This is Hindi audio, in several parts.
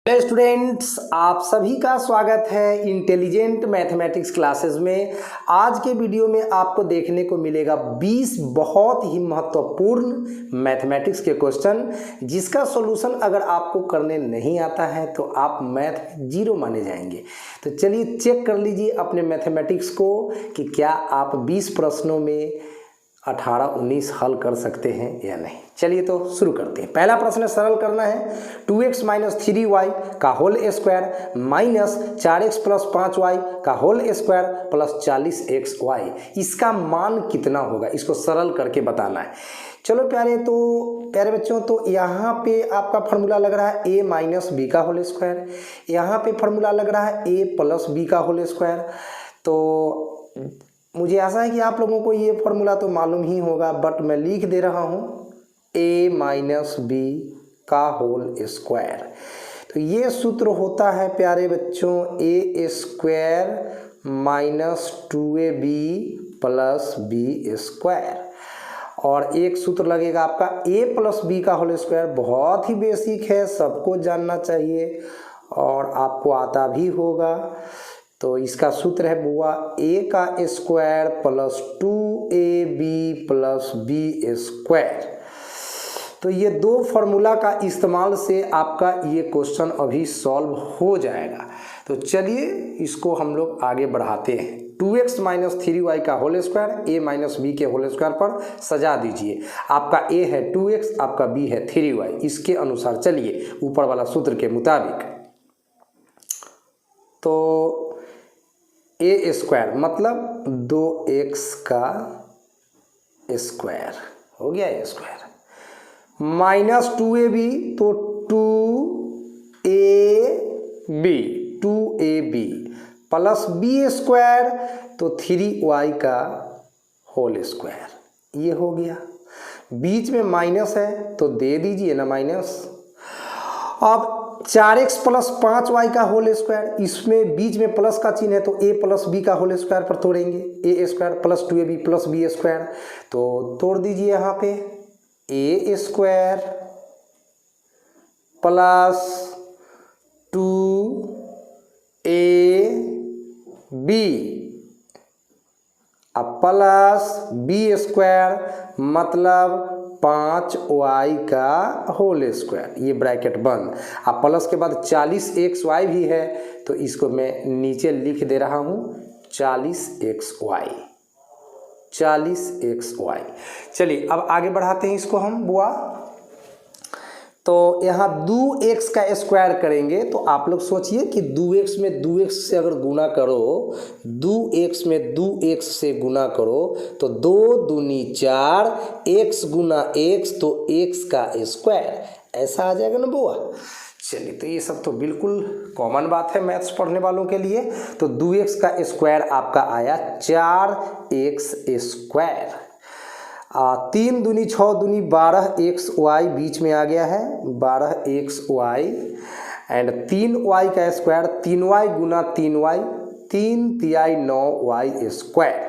हेलो स्टूडेंट्स, आप सभी का स्वागत है इंटेलिजेंट मैथमेटिक्स क्लासेस में। आज के वीडियो में आपको देखने को मिलेगा 20 बहुत ही महत्वपूर्ण मैथमेटिक्स के क्वेश्चन, जिसका सॉल्यूशन अगर आपको करने नहीं आता है तो आप मैथ जीरो माने जाएंगे। तो चलिए चेक कर लीजिए अपने मैथमेटिक्स को कि क्या आप 20 प्रश्नों में 18-19 हल कर सकते हैं या नहीं। चलिए तो शुरू करते हैं। पहला प्रश्न सरल करना है। 2x माइनस 3y का whole square minus 4x plus 5y का होल स्क्वायर प्लस 40xy, इसका मान कितना होगा, इसको सरल करके बताना है। चलो प्यारे बच्चों, तो यहाँ पे आपका फॉर्मूला लग रहा है a माइनस बी का होल स्क्वायर, यहाँ पे फॉर्मूला लग रहा है a प्लस बी का होल स्क्वायर। तो मुझे आशा है कि आप लोगों को ये फॉर्मूला तो मालूम ही होगा, बट मैं लिख दे रहा हूँ a माइनस बी का होल स्क्वायर। तो ये सूत्र होता है प्यारे बच्चों a square minus 2ab plus B square, और एक सूत्र लगेगा आपका a प्लस बी का होल स्क्वायर। बहुत ही बेसिक है, सबको जानना चाहिए और आपको आता भी होगा। तो इसका सूत्र है बुआ a का square plus 2ab plus B square. तो ये दो फार्मूला का इस्तेमाल से आपका ये क्वेश्चन अभी सॉल्व हो जाएगा। तो चलिए इसको हम लोग आगे बढ़ाते हैं। 2x माइनस 3y का whole square a minus B के होल स्क्वायर पर सजा दीजिए। आपका a है 2x, आपका b है 3y। इसके अनुसार चलिए ऊपर वाला सूत्र के मुताबिक, तो a स्क्वायर मतलब 2x का स्क्वायर हो गया a स्क्वायर, माइनस 2ab तो 2ab प्लस b स्क्वायर तो 3y का होल स्क्वायर, ये हो गया। बीच में माइनस है तो दे दीजिए ना माइनस। अब 4x प्लस 5y का होल स्क्वायर, इसमें बीच में प्लस का चिन्ह है तो a प्लस b का होल स्क्वायर पर तोड़ेंगे, a square plus 2ab plus b square. तो तोड़ दीजिए यहाँ पे a स्क्वायर प्लस 2ab अब प्लस b स्क्वायर मतलब 5y का होल स्क्वायर, ये ब्रैकेट बंद। अब प्लस के बाद 40xy भी है तो इसको मैं नीचे लिख दे रहा हूँ 40xy। चलिए अब आगे बढ़ाते हैं इसको हम बुआ। तो यहाँ 2x का स्क्वायर करेंगे तो आप लोग सोचिए कि 2x में 2x से अगर गुना करो, 2x में 2x से गुना करो तो 2 दूनी 4, x गुना x तो x का स्क्वायर, ऐसा आ जाएगा ना बुआ। चलिए तो ये सब तो बिल्कुल कॉमन बात है मैथ्स पढ़ने वालों के लिए। तो 2x का स्क्वायर आपका आया 4x स्क्वायर। 3 दूनी 6 दूनी 12xy बीच में आ गया है, 12xy एंड 3y का स्क्वायर 3y गुना 3y 3 तिहाई 9y स्क्वायर,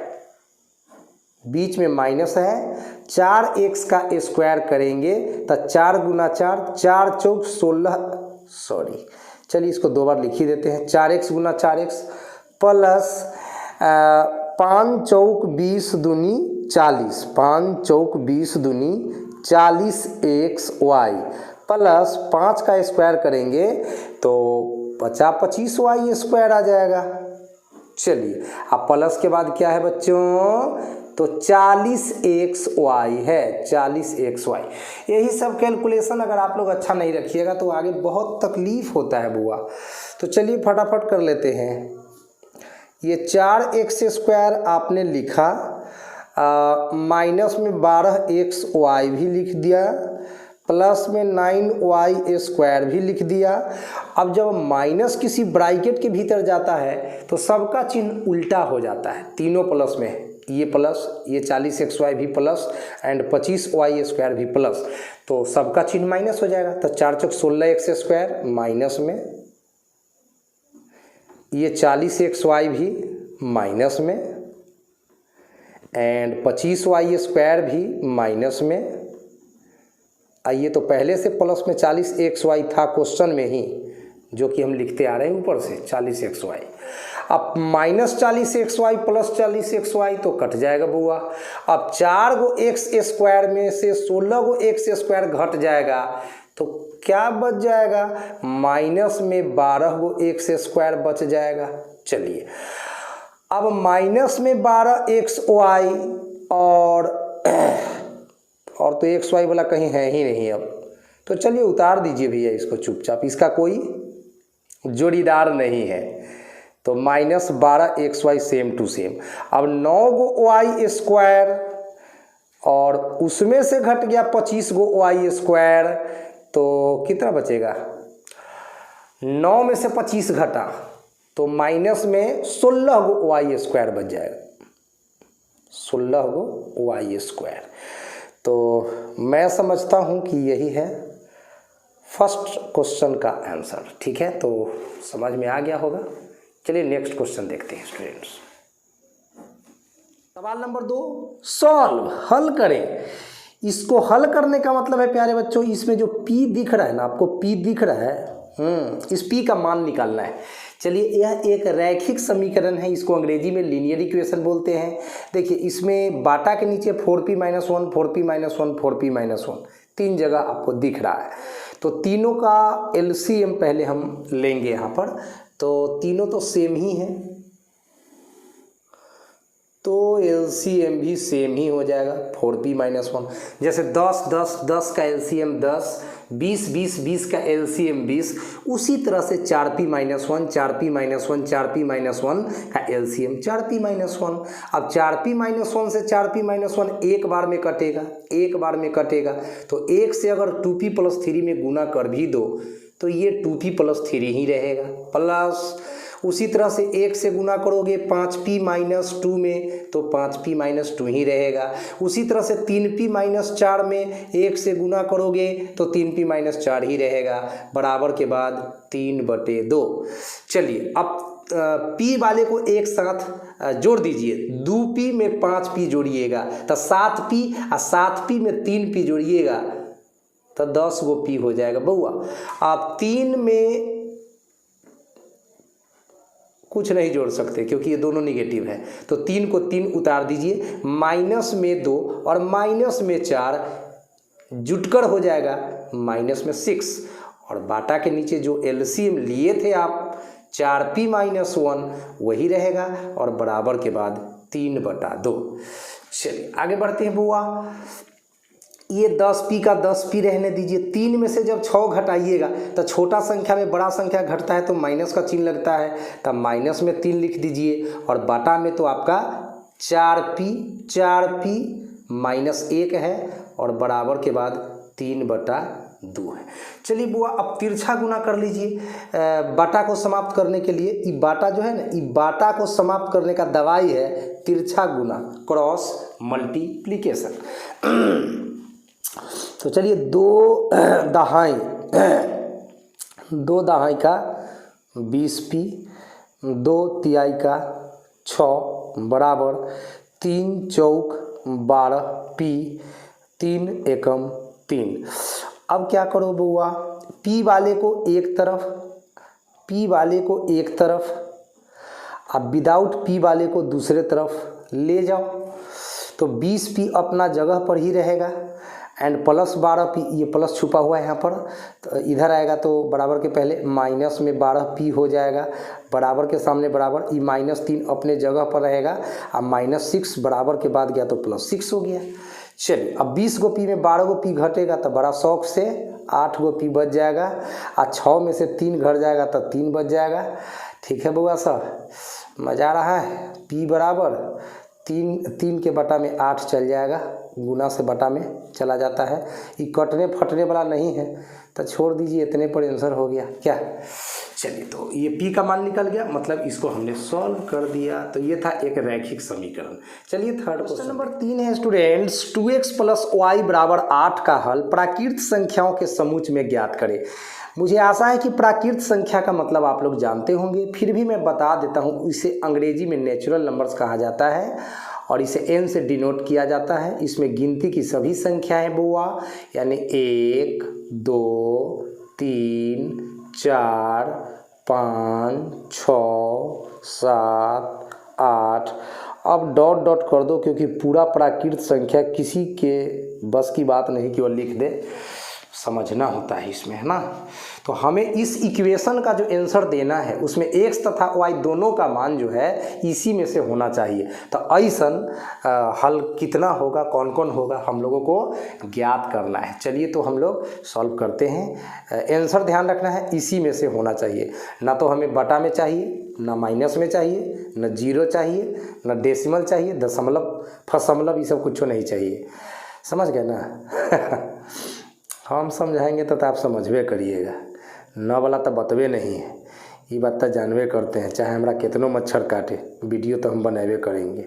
बीच में माइनस है। 4x का स्क्वायर करेंगे तो 4 गुना 4 4 चौक 16, सॉरी चलिए इसको दो बार लिख ही देते हैं। 4x गुना 4x प्लस 5 चौक 20 दूनी 40, 5 चौक 20 दूनी 40xy प्लस 5 का स्क्वायर करेंगे तो 25y स्क्वायर आ जाएगा। चलिए अब प्लस के बाद क्या है बच्चों, तो 40xy है, 40xy। यही सब कैलकुलेशन अगर आप लोग अच्छा नहीं रखिएगा तो आगे बहुत तकलीफ होता है बुआ। तो चलिए फटाफट कर लेते हैं। ये 4x स्क्वायर आपने लिखा, माइनस में 12xy भी लिख दिया, प्लस में 9y स्क्वायर भी लिख दिया। अब जब माइनस किसी ब्रैकेट के भीतर जाता है तो सबका चिन्ह उल्टा हो जाता है, तीनों प्लस में, ये प्लस, ये 40xy भी प्लस एंड 25y स्क्वायर भी प्लस, तो सबका चिन्ह माइनस हो जाएगा। तो 4 चौक 16x स्क्वायर माइनस में, ये 40xy भी माइनस में एंड 25y स्क्वायर भी माइनस में। ये तो पहले से प्लस में 40xy था क्वेश्चन में ही, जो कि हम लिखते आ रहे हैं ऊपर से 40xy। अब -40xy प्लस 40xy तो कट जाएगा बुआ। अब 4 गो एक्स स्क्वायर में से 16 गो एक्स स्क्वायर घट जाएगा तो क्या बच जाएगा, माइनस में 12 गो एक्स स्क्वायर बच जाएगा। चलिए अब माइनस में 12 एक्स वाई और तो एक्स वाई वाला कहीं है ही नहीं अब, तो चलिए उतार दीजिए भैया इसको चुपचाप, इसका कोई जोड़ीदार नहीं है। तो -12 X Y same to same. अब 9 गो वाई स्क्वायर और उसमें से घट गया 25 गो वाई स्क्वायर, तो कितना बचेगा, 9 में से 25 घटा तो माइनस में 16 गो वाई स्क्वायर बच जाएगा, 16 गो वाई स्क्वायर। तो मैं समझता हूँ कि यही है फर्स्ट क्वेश्चन का आंसर। ठीक है, तो समझ में आ गया होगा। चलिए नेक्स्ट क्वेश्चन देखते हैं स्टूडेंट्स। सवाल नंबर 2, सॉल्व, हल करें। इसको हल करने का मतलब है प्यारे बच्चों, इसमें जो P दिख रहा है ना, आपको P दिख रहा है, इस P का मान निकालना है। चलिए यह एक रैखिक समीकरण है, इसको अंग्रेजी में लीनियर इक्वेशन बोलते हैं। देखिए इसमें बाटा के नीचे 4p - 1 4p - 1 4p - 1 तीन जगह आपको दिख रहा है। तो तीनों का LCM पहले हम लेंगे यहाँ पर, तो तीनों तो सेम ही हैं तो LCM भी सेम ही हो जाएगा 4p - 1। जैसे 10 10 10 का LCM 10, 20 20 20 का LCM 20, उसी तरह से 4p - 1 4p - 1 4p - 1 का LCM 4p - 1। अब 4p - 1 से 4p - 1 एक बार में कटेगा, एक बार में कटेगा, तो एक से अगर 2p + 3 में गुना कर भी दो तो ये 2p + 3 ही रहेगा, प्लस उसी तरह से एक से गुना करोगे 5p - 2 में तो 5p - 2 ही रहेगा। उसी तरह से 3p - 4 में एक से गुना करोगे तो 3p - 4 ही रहेगा, बराबर के बाद 3/2। चलिए अब p वाले को एक साथ जोड़ दीजिए, 2p में 5p जोड़िएगा तो 7p और 7p में 3p जोड़िएगा तो 10 गो p हो जाएगा बउआ। आप 3 में कुछ नहीं जोड़ सकते क्योंकि ये दोनों निगेटिव है, तो 3 को 3 उतार दीजिए, माइनस में 2 और माइनस में 4 जुटकर हो जाएगा -6, और बाटा के नीचे जो LCM लिए थे आप 4p - 1 वही रहेगा और बराबर के बाद 3/2। चलिए आगे बढ़ते हैं बुआ। ये 10p का 10p रहने दीजिए, 3 में से जब 6 घटाइएगा तो छोटा संख्या में बड़ा संख्या घटता है तो माइनस का चिन्ह लगता है, तब माइनस में 3 लिख दीजिए, और बाटा में तो आपका 4p -1 है और बराबर के बाद 3/2 है। चलिए बुआ अब तिरछा गुना कर लीजिए बाटा को समाप्त करने के लिए। ये बाटा जो है ना, ये बाटा को समाप्त करने का दवाई है तिरछा गुना, क्रॉस मल्टीप्लिकेशन। तो चलिए 2 दहाई का 20p, 2 तिहाई का 6 बराबर 3 चौक 12p, 3 एकम 3। अब क्या करो बुआ, p वाले को एक तरफ, अब विदाउट p वाले को दूसरे तरफ ले जाओ तो 20p अपना जगह पर ही रहेगा एंड प्लस 12p, ये प्लस छुपा हुआ है यहाँ पर, तो इधर आएगा तो बराबर के पहले माइनस में 12p हो जाएगा, बराबर के सामने बराबर, ये -3 अपने जगह पर रहेगा, अब -6 बराबर के बाद गया तो +6 हो गया। चलिए अब 20 गो p में 12 गो p घटेगा तो बड़ा शौक से 8 गो p बच जाएगा, और 6 में से 3 घट जाएगा तो 3 बच जाएगा। ठीक है बुआ साहब, मज़ा आ रहा है। p बराबर 3 के बटा में 8 चल जाएगा, गुना से बटा में चला जाता है, ये कटने फटने वाला नहीं है तो छोड़ दीजिए, इतने पर आंसर हो गया क्या। चलिए तो ये p का मान निकल गया, मतलब इसको हमने सॉल्व कर दिया। तो ये था एक रैखिक समीकरण। चलिए थर्ड क्वेश्चन नंबर 3 है स्टूडेंट्स, 2x + y = 8 का हल प्राकृत संख्याओं के समूह में ज्ञात करें। मुझे आशा है कि प्राकृत संख्या का मतलब आप लोग जानते होंगे, फिर भी मैं बता देता हूँ। इसे अंग्रेजी में नेचुरल नंबर्स कहा जाता है और इसे n से डिनोट किया जाता है। इसमें गिनती की सभी संख्याएं बुआ, यानी 1 2 3 4 5 6 7 8। अब डॉट डॉट कर दो क्योंकि पूरा प्राकृत संख्या किसी के बस की बात नहीं कि वो लिख दे, समझना होता है इसमें, है ना। तो हमें इस इक्वेशन का जो आंसर देना है उसमें x तथा y दोनों का मान जो है इसी में से होना चाहिए। तो ऐसन हल कितना होगा, कौन कौन होगा, हम लोगों को ज्ञात करना है। चलिए तो हम लोग सॉल्व करते हैं। आंसर ध्यान रखना है इसी में से होना चाहिए, ना तो हमें बटा में चाहिए, ना माइनस में चाहिए, ना जीरो चाहिए, ना डेसिमल चाहिए, दशमलव फसमलव ये सब कुछ नहीं चाहिए। समझ गए ना। हम समझाएंगे तो आप समझबे करिएगा, न वाला तो बतबे नहीं है, ये बात तो जानबे करते हैं, चाहे हमारा कितनों मच्छर काटे, वीडियो तो हम बनाबे करेंगे।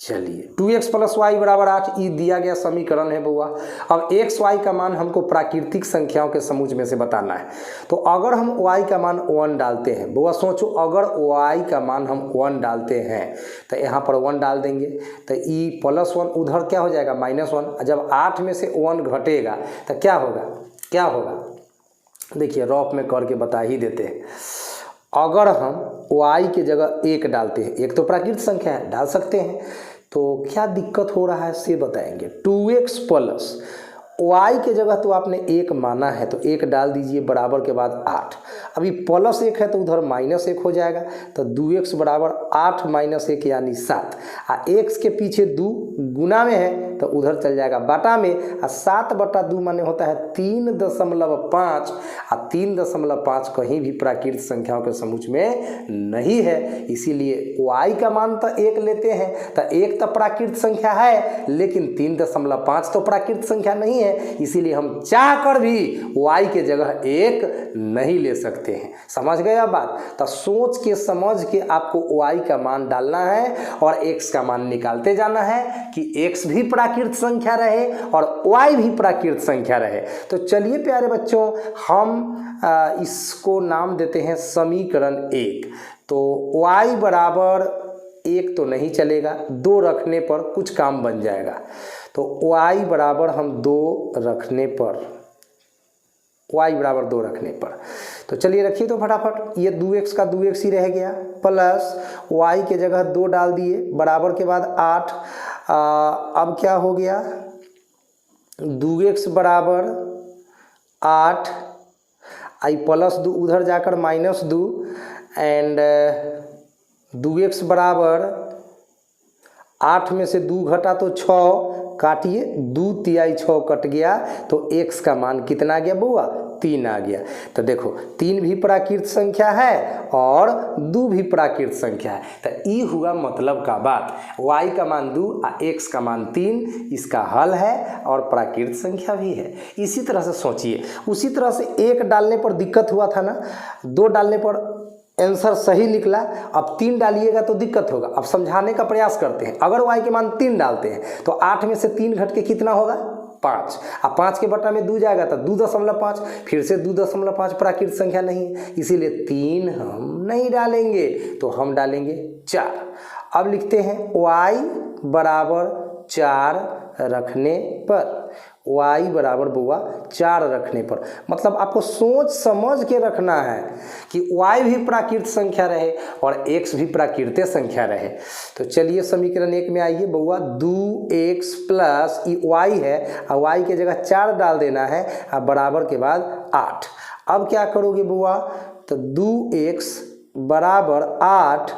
चलिए 2x + y = 8 ये दिया गया समीकरण है बउआ। अब x y का मान हमको प्राकृतिक संख्याओं के समूह में से बताना है। तो अगर हम y का मान 1 डालते हैं बउआ, सोचो अगर y का मान हम 1 डालते हैं तो यहाँ पर 1 डाल देंगे तो ई +1 उधर क्या हो जाएगा -1। जब 8 में से 1 घटेगा तो क्या होगा, क्या होगा, देखिए रफ में करके बता ही देते हैं। अगर हम y की जगह 1 डालते हैं, एक तो प्राकृतिक संख्या है डाल सकते हैं, तो क्या दिक्कत हो रहा है से बताएंगे। 2x + y के जगह तो आपने 1 माना है तो 1 डाल दीजिए बराबर के बाद 8। अभी +1 है तो उधर -1 हो जाएगा, तो 2x = 8 - 1 यानी 7। x के पीछे 2 गुना में है तो उधर चल जाएगा बाटा में। 7/2 माने होता है 3.5। 3.5 कहीं भी प्राकृतिक संख्याओं के समूह में नहीं है, इसीलिए y का मान तो 1 लेते हैं। तो 1 तो प्राकृतिक संख्या है लेकिन 3.5 तो प्राकृतिक संख्या नहीं है, इसीलिए हम चाह कर भी y के जगह 1 नहीं ले सकते हैं। समझ गए अब बात। तो सोच के समझ के आपको y का मान डालना है और x का मान निकालते जाना है कि x भी प्राकृतिक संख्या रहे और y भी प्राकृतिक संख्या रहे। तो चलिए प्यारे बच्चों हम इसको नाम देते हैं समीकरण 1। तो y = 1 तो नहीं चलेगा, 2 रखने पर कुछ काम बन जाएगा। तो y बराबर हम 2 रखने पर, y बराबर 2 रखने पर, तो चलिए रखिए तो फटाफट। ये 2x का 2x ही रह गया, प्लस y के जगह 2 डाल दिए बराबर के बाद 8। अब क्या हो गया, 2x = 8, आई +2 उधर जाकर -2 एंड 2x = 8 में से 2 घटा तो 6, काटिए 2 तिहाई 6 कट गया तो x का मान कितना आ गया बउआ, 3 आ गया। तो देखो 3 भी प्राकृतिक संख्या है और 2 भी प्राकृतिक संख्या है, तो ये हुआ मतलब का बात। y का मान 2 और x का मान 3 इसका हल है और प्राकृतिक संख्या भी है। इसी तरह से सोचिए, उसी तरह से 1 डालने पर दिक्कत हुआ था ना, 2 डालने पर आंसर सही निकला, अब 3 डालिएगा तो दिक्कत होगा। अब समझाने का प्रयास करते हैं। अगर y के मान 3 डालते हैं तो 8 में से 3 घट के कितना होगा, 5। अब 5 के बटा में 2 जाएगा तो 2.5, फिर से 2.5 प्राकृतिक संख्या नहीं है, इसीलिए 3 हम नहीं डालेंगे, तो हम डालेंगे 4। अब लिखते हैं y = 4 रखने पर, y बराबर बुआ 4 रखने पर, मतलब आपको सोच समझ के रखना है कि y भी प्राकृतिक संख्या रहे और x भी प्राकृतिक संख्या रहे। तो चलिए समीकरण 1 में आइए बउआ, 2x + y है और y के जगह 4 डाल देना है और बराबर के बाद 8। अब क्या करोगे बुआ, तो 2x = 8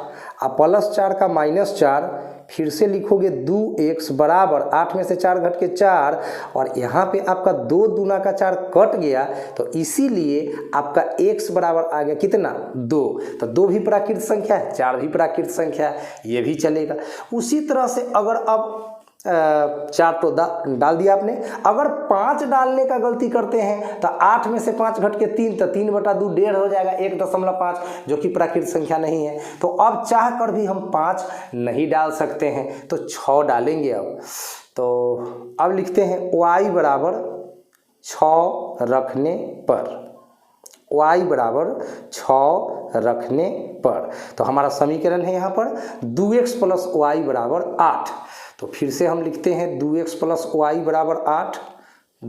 और +4 का -4, फिर से लिखोगे 2x = 8 में से 4 घट के 4 और यहाँ पे आपका 2 दूना का 4 कट गया, तो इसीलिए आपका x बराबर आ गया कितना, 2। तो 2 भी प्राकृतिक संख्या है, 4 भी प्राकृतिक संख्या है, ये भी चलेगा। उसी तरह से अगर अब 4 तो डाल दिया आपने, अगर 5 डालने का गलती करते हैं तो 8 में से 5 घट के 3, तो 3/2 1.5 हो जाएगा, 1.5 जो कि प्राकृतिक संख्या नहीं है। तो अब चाह कर भी हम 5 नहीं डाल सकते हैं, तो 6 डालेंगे। अब तो अब लिखते हैं y = 6 रखने पर, y = 6 रखने पर। तो हमारा समीकरण है यहाँ पर 2x + y = 8। तो फिर से हम लिखते हैं 2x + y = 8,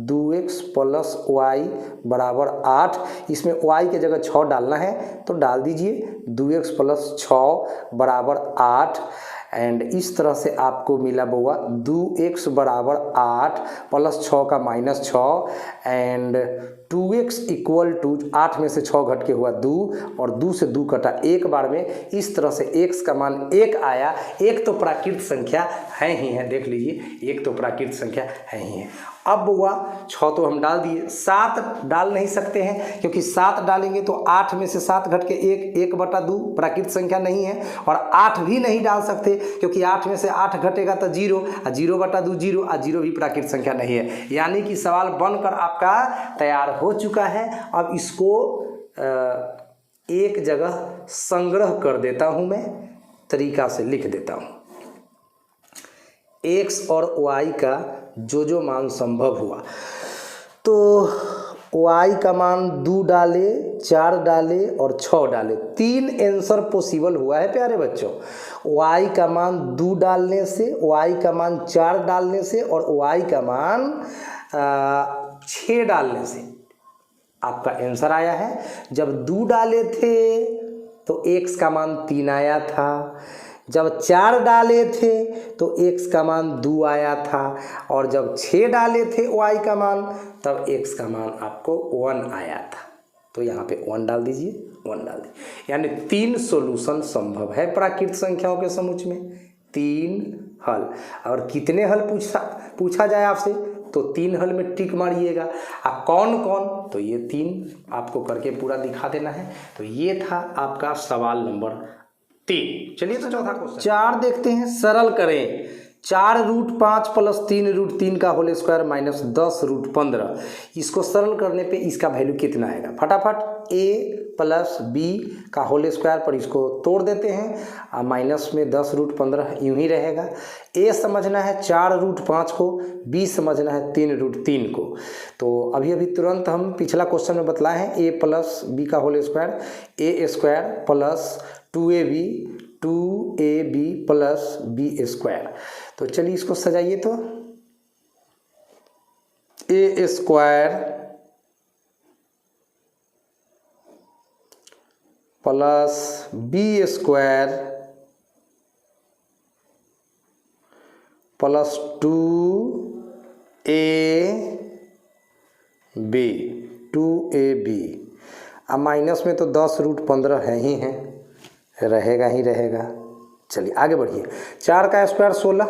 2x plus Y बराबर 8। इसमें y की जगह 6 डालना है तो डाल दीजिए 2x प्लस 6 बराबर 8। एंड इस तरह से आपको मिला बउआ 2x बराबर 8 प्लस 6 का -6 एंड 2x इक्वल टू 8 में से 6 घट के हुआ 2 और 2 से 2 कटा एक बार में। इस तरह से x का मान 1 आया। एक तो प्राकृत संख्या है ही है, देख लीजिए एक तो प्राकृत संख्या है ही है। अब बउआ 6 तो हम डाल दिए, 7 डाल नहीं सकते हैं क्योंकि 7 डालेंगे तो 8 में से 7 घट के 1/2 प्राकृत संख्या नहीं है। और 8 भी नहीं डाल सकते क्योंकि 8 में से 8 घटेगा तो 0 और 0/2 0 और 0 भी प्राकृत संख्या नहीं है। यानी कि सवाल बनकर आपका तैयार हो चुका है। अब इसको एक जगह संग्रह कर देता हूँ, मैं तरीका से लिख देता हूँ। x और y का जो मान संभव हुआ तो y का मान 2 डाले, 4 डाले और 6 डाले, 3 आंसर पॉसिबल हुआ है प्यारे बच्चों। y का मान 2 डालने से, y का मान 4 डालने से और y का मान 6 डालने से आपका आंसर आया है। जब 2 डाले थे तो x का मान 3 आया था, जब 4 डाले थे तो x का मान 2 आया था और जब 6 डाले थे y का मान तब x का मान आपको 1 आया था। तो यहाँ पे 1 डाल दीजिए, 1 डाल दीजिए। यानी 3 सॉल्यूशन संभव है प्राकृत संख्याओं के समुच्चय में, 3 हल। और कितने हल पूछा जाए आपसे तो 3 हल में टिक मारिएगा। कौन कौन, तो ये 3 आपको करके पूरा दिखा देना है। तो ये था आपका सवाल नंबर 3। चलिए तो चौथा क्वेश्चन 4 देखते हैं। सरल करें 4√5 प्लस 3√3 का होल स्क्वायर माइनस 10√15। इसको सरल करने पे इसका वैल्यू कितना आएगा? फटाफट a प्लस b का होल स्क्वायर पर इसको तोड़ देते हैं। माइनस में 10√15 यूं ही रहेगा। a समझना है 4√5 को, b समझना है 3√3 को। तो अभी तुरंत हम पिछला क्वेश्चन में बतलाए हैं a प्लस b का whole square a square plus 2ab plus b square. तो चलिए इसको सजाइए। तो a square plus b square plus 2ab। अब माइनस में तो 10√15 है ही है, रहेगा ही रहेगा। चलिए आगे बढ़िए। 4 का स्क्वायर 16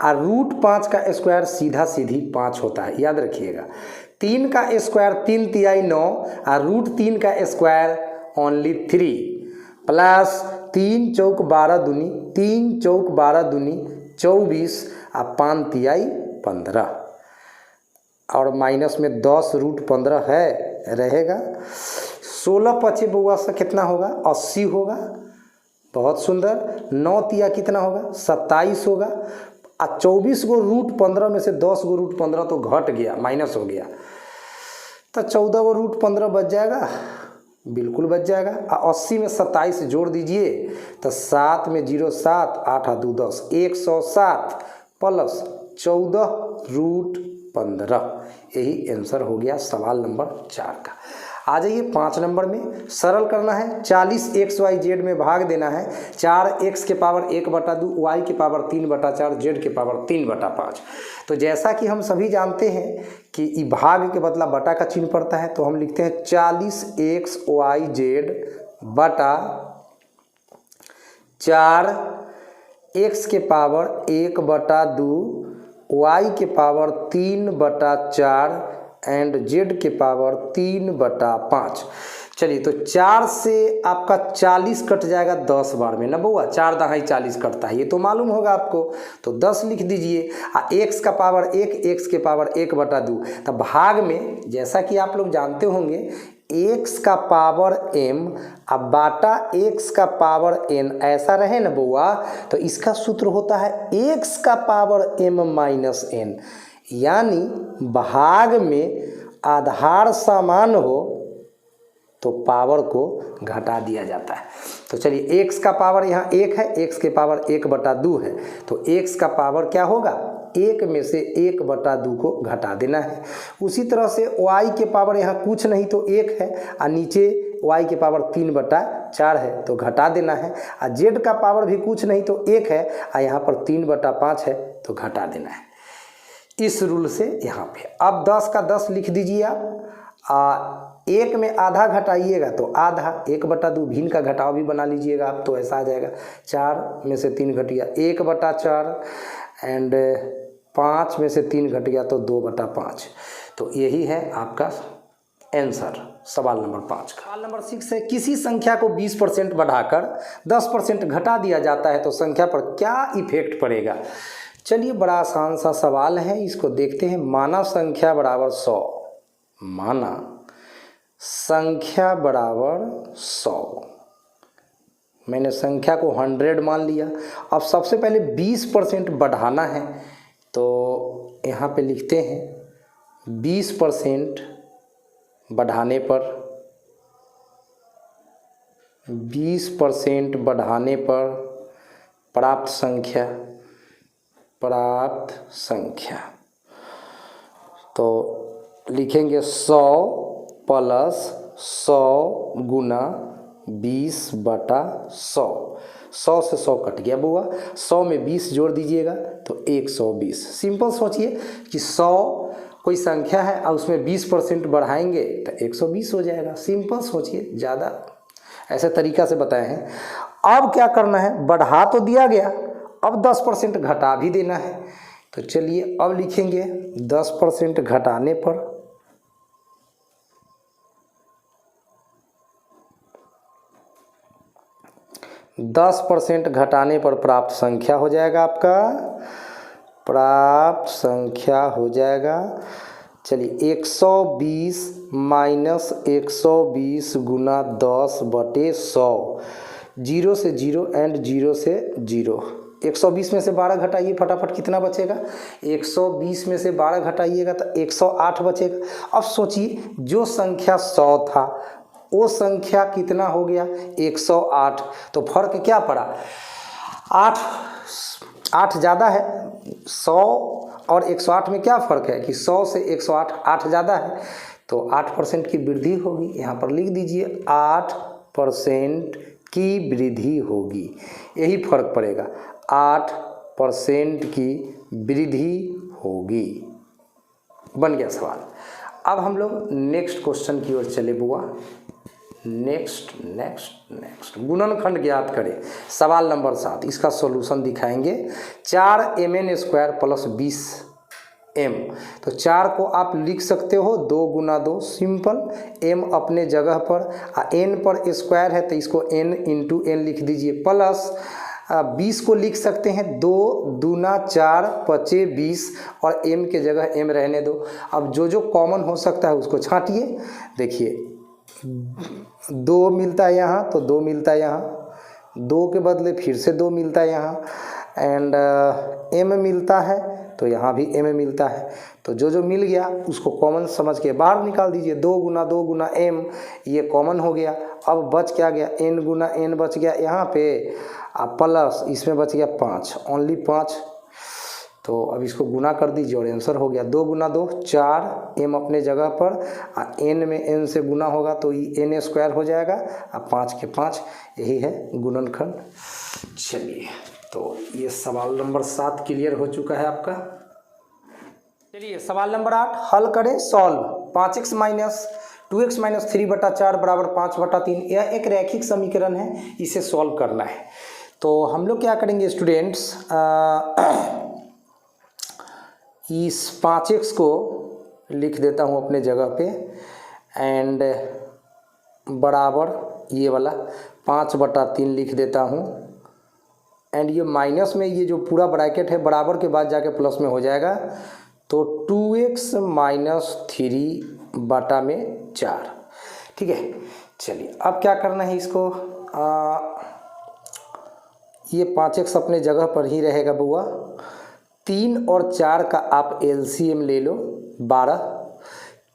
और √5 का स्क्वायर सीधा सीधी 5 होता है, याद रखिएगा। 3 का स्क्वायर 3 तिहाई 9 और √3 का स्क्वायर ओनली 3 प्लस 3 चौक 12 दूनी 3 चौक 12 दूनी 24 और 5 तिहाई 15 और माइनस में 10√15 है, रहेगा। 16 पचे बउआ से कितना होगा? 80 होगा। बहुत सुंदर। 9 तिया कितना होगा? 27 होगा। और 24 को √15 में से 10 को √15 तो घट गया, माइनस हो गया, तो 14 को √15 बच जाएगा, बिल्कुल बच जाएगा। और 80 में 27 जोड़ दीजिए तो 7 में 0 7 8 2 10 107 प्लस 14√15। यही आंसर हो गया सवाल नंबर 4 का। आ जाइए 5 नंबर में। सरल करना है, 40xyz में भाग देना है। 4x के पावर 1/2, y के पावर 3/4, z के पावर 3/5। तो जैसा कि हम सभी जानते हैं कि भाग के बदला बटा का चिन्ह पड़ता है, तो हम लिखते हैं 40xyz बटा 4x के पावर 1/2, y के पावर 3/4 एंड z के पावर 3/5। चलिए तो 4 से आपका 40 कट जाएगा 10 बार में ना बउआ, 4 दहाई 40 कटता है, ये तो मालूम होगा आपको। तो 10 लिख दीजिए। x का पावर 1, x के पावर 1/2। तो भाग में जैसा कि आप लोग जानते होंगे x का पावर m अब बाटा x का पावर n ऐसा रहे ना बउआ, तो इसका सूत्र होता है x का पावर m माइनस n। यानी भाग में आधार समान हो तो पावर को घटा दिया जाता है। तो चलिए x का पावर यहाँ 1 है, x के पावर 1/2 है, तो x का पावर क्या होगा? 1 में से 1/2 को घटा देना है। उसी तरह से y के पावर यहाँ कुछ नहीं तो 1 है और नीचे y के पावर 3/4 है तो घटा देना है, और z का पावर भी कुछ नहीं तो 1 है और यहाँ पर 3/5 है तो घटा देना है। इस रूल से यहाँ पे अब 10 का 10 लिख दीजिए आप। 1 में आधा घटाइएगा तो आधा, 1/2 भिन्न का घटाव भी बना लीजिएगा आप, तो ऐसा आ जाएगा 4 में से 3 घट गया 1/4 एंड 5 में से 3 घट गया तो 2/5। तो यही है आपका आंसर सवाल नंबर 5 का। सवाल नंबर 6 है, किसी संख्या को 20% बढ़ाकर 10% घटा दिया जाता है तो संख्या पर क्या इफेक्ट पड़ेगा। चलिए बड़ा आसान सा सवाल है, इसको देखते हैं। माना संख्या बराबर 100, माना संख्या बराबर 100, मैंने संख्या को 100 मान लिया। अब सबसे पहले 20% बढ़ाना है तो यहाँ पे लिखते हैं 20% बढ़ाने पर 20% बढ़ाने पर प्राप्त संख्या तो लिखेंगे 100 प्लस 100 गुना 20/100। 100 से 100 कट गया बुआ, 100 में 20 जोड़ दीजिएगा तो 120। सिंपल सोचिए कि 100 कोई संख्या है और उसमें 20% बढ़ाएंगे तो 120 हो जाएगा। सिंपल सोचिए, ज़्यादा ऐसे तरीका से बताए हैं। अब क्या करना है, बढ़ा तो दिया गया, अब 10% घटा भी देना है। तो चलिए अब लिखेंगे 10% घटाने पर 10% घटाने पर प्राप्त संख्या हो जाएगा आपका, प्राप्त संख्या हो जाएगा। चलिए 120 माइनस 120 गुना 10/100, 0 से 0 एंड 0 से 0। 120 में से 12 घटाइए फटाफट, कितना बचेगा। 120 में से 12 घटाइएगा तो 108 बचेगा। अब सोचिए जो संख्या 100 था वो संख्या कितना हो गया 108, तो फर्क क्या पड़ा 8 ज़्यादा है। 100 और 108 में क्या फ़र्क है कि 100 से 108 ज़्यादा है, तो 8% की वृद्धि होगी। यहाँ पर लिख दीजिए 8% की वृद्धि होगी, यही फर्क पड़ेगा, 8% की वृद्धि होगी। बन गया सवाल। अब हम लोग नेक्स्ट क्वेश्चन की ओर चले बुआ। नेक्स्ट गुणनखंड ज्ञात करें। सवाल नंबर 7, इसका सॉल्यूशन दिखाएंगे। 4mn² प्लस 20m, तो 4 को आप लिख सकते हो 2 गुना 2, सिंपल। m अपने जगह पर, n पर स्क्वायर है तो इसको n इंटू n लिख दीजिए, प्लस 20 को लिख सकते हैं 2 दूना 4 पचे 20 और m के जगह m रहने दो। अब जो कॉमन हो सकता है उसको छांटिए। देखिए 2 मिलता है यहाँ तो 2 मिलता है यहाँ, 2 के बदले फिर से 2 मिलता है यहाँ, एंड m मिलता है तो यहाँ भी m मिलता है। तो जो मिल गया उसको कॉमन समझ के बाहर निकाल दीजिए। 2 गुना m ये कॉमन हो गया। अब बच क्या गया, n गुना n बच गया यहाँ पे, प्लस इसमें बच गया 5, ओनली 5। तो अब इसको गुना कर दीजिए और आंसर हो गया 2 गुना 2 4, m अपने जगह पर, n में n से गुना होगा तो ये n² हो जाएगा, अब 5 के 5, यही है गुणनखंड। चलिए तो ये सवाल नंबर 7 क्लियर हो चुका है आपका। चलिए सवाल नंबर 8 हल करें, solve. 5x minus 2x minus 3/4 बराबर 5/3, यह एक रैखिक समीकरण है, इसे सॉल्व करना है। तो हम लोग क्या करेंगे स्टूडेंट्स, इस 5x को लिख देता हूँ अपने जगह पे, एंड बराबर ये वाला 5/3 लिख देता हूँ, एंड ये माइनस में ये जो पूरा ब्रैकेट है बराबर के बाद जाके प्लस में हो जाएगा, तो 2x माइनस 3/4। ठीक है, चलिए अब क्या करना है इसको, ये 5x अपने जगह पर ही रहेगा बुआ। 3 और 4 का आप LCM ले लो, 12,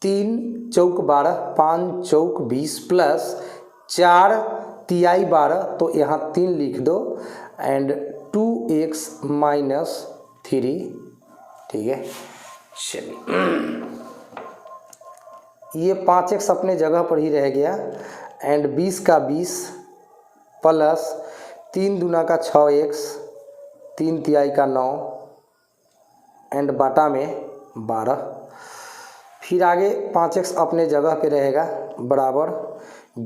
3 चौक 12, 5 चौक 20 प्लस 4 तिहाई 12, तो यहाँ 3 लिख दो, एंड 2x माइनस 3 ठीक है। चलिए ये 5x अपने जगह पर ही रह गया एंड 20 का 20 प्लस 3 दूना का 6x 3 तिहाई का 9 एंड बाटा में 12। फिर आगे 5x अपने जगह पे रहेगा बराबर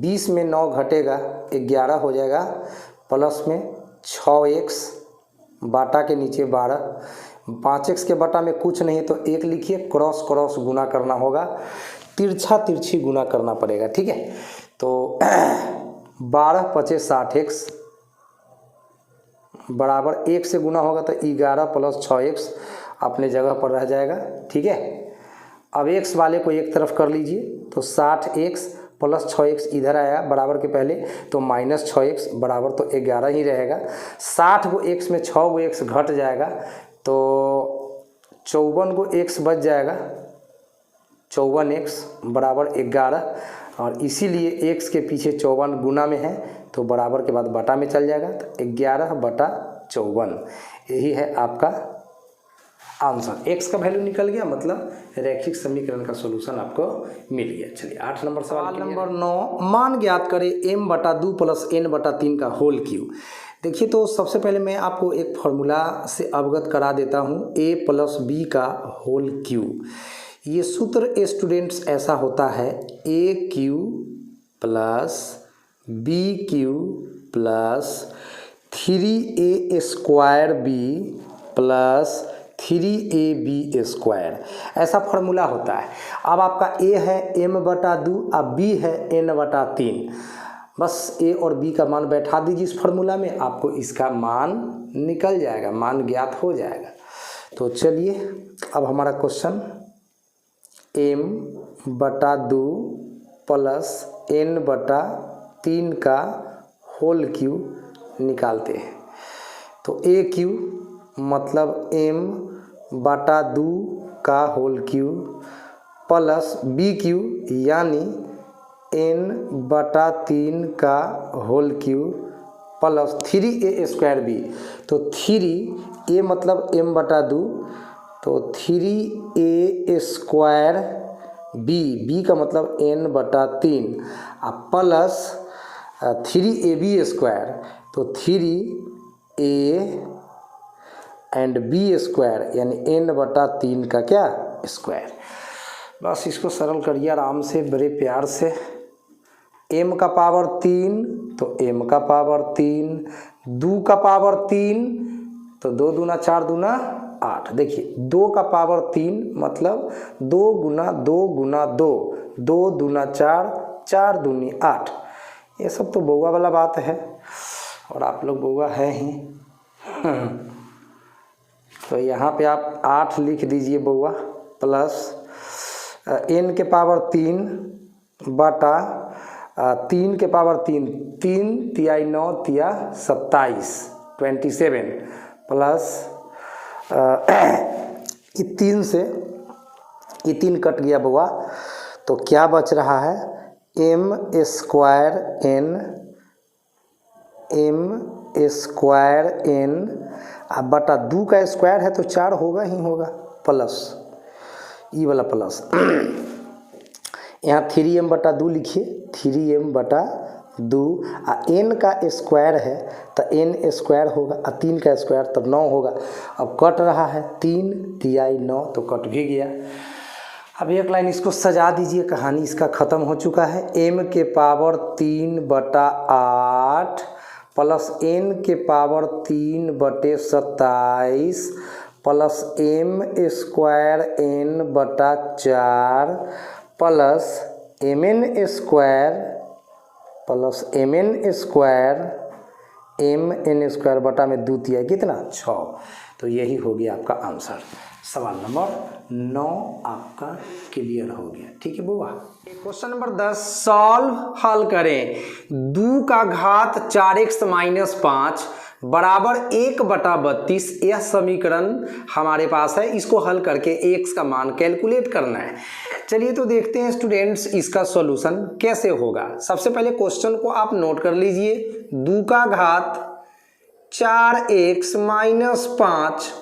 20 में 9 घटेगा 11 हो जाएगा प्लस में 6x बाटा के नीचे 12। 5x के बटा में कुछ नहीं तो 1 लिखिए, क्रॉस क्रॉस गुना करना होगा, तिरछा तिरछी गुना करना पड़ेगा, ठीक है। तो 12 × 5 = 60x बराबर 1 से गुना होगा तो 11 प्लस 6x अपने जगह पर रह जाएगा, ठीक है। अब x वाले को एक तरफ कर लीजिए तो 60x प्लस 6x इधर आया बराबर के पहले तो माइनस 6x बराबर तो 11 ही रहेगा। 60 को x में 6 को x घट जाएगा तो 54 को x बच जाएगा, 54x बराबर 11 और इसीलिए x के पीछे 54 गुना में है तो बराबर के बाद बटा में चल जाएगा तो 11/54 यही है आपका आंसर। x का वैल्यू निकल गया मतलब रैखिक समीकरण का सॉल्यूशन आपको मिल गया। चलिए 8 नंबर सवाल नंबर 9, मान ज्ञात करें m/2 + n/3 का होल क्यूब। देखिए तो सबसे पहले मैं आपको एक फार्मूला से अवगत करा देता हूँ, a + b का होल क्यूब। ये सूत्र स्टूडेंट्स ऐसा होता है a³ + b³ + 3a² b + 3ab², ऐसा फार्मूला होता है। अब आपका a है m/2 और b है n/3, बस a और b का मान बैठा दीजिए इस फार्मूला में, आपको इसका मान निकल जाएगा, मान ज्ञात हो जाएगा। तो चलिए अब हमारा क्वेश्चन m/2 + n/3 का होल क्यूब निकालते हैं। तो a³ मतलब m/2 का होल क्यूब प्लस b³ यानी n/3 का होल क्यूब प्लस 3a² तो 3a मतलब m/2 तो 3a² b का मतलब n/3 प्लस 3ab² तो 3a एंड b² यानी n/3 का क्या स्क्वायर। बस इसको सरल करिए आराम से बड़े प्यार से। m का पावर 3 तो m का पावर 3, 2 का पावर 3 तो 2 दूना 4 दूना 8। देखिए 2 का पावर 3 मतलब 2 गुना 2 गुना 2, 2 दूना 4, 4 दूनी 8। ये सब तो बउआ वाला बात है और आप लोग बउआ है ही। तो यहाँ पे आप 8 लिख दीजिए बउआ प्लस n के पावर 3 बटा 3 के पावर 3, 3 तिहाई 9 तिया 27 प्लस ये 3 से ये 3 कट गया बउआ तो क्या बच रहा है m² अब बटा 2 का स्क्वायर है तो 4 होगा ही होगा प्लस ई वाला प्लस यहाँ 3m/2 लिखिए 3m/2 n का स्क्वायर है तो n² होगा 3 का स्क्वायर तब 9 होगा। अब कट रहा है 3 तिहाई 9 तो कट भी गया। अब एक लाइन इसको सजा दीजिए, कहानी इसका ख़त्म हो चुका है। m के पावर 3/8 प्लस n के power 3/27 plus m² n/4 plus mn² बटा में 2 तिहाई कितना 6। तो यही हो गया आपका आंसर। सवाल नंबर 9 आपका क्लियर हो गया, ठीक है बुआ। क्वेश्चन नंबर 10 सॉल्व हल करें 2 का घात 4x - 5 बराबर 1/32। यह समीकरण हमारे पास है, इसको हल करके x का मान कैलकुलेट करना है। चलिए तो देखते हैं स्टूडेंट्स इसका सॉल्यूशन कैसे होगा। सबसे पहले क्वेश्चन को आप नोट कर लीजिए 2 का घात 4x - 5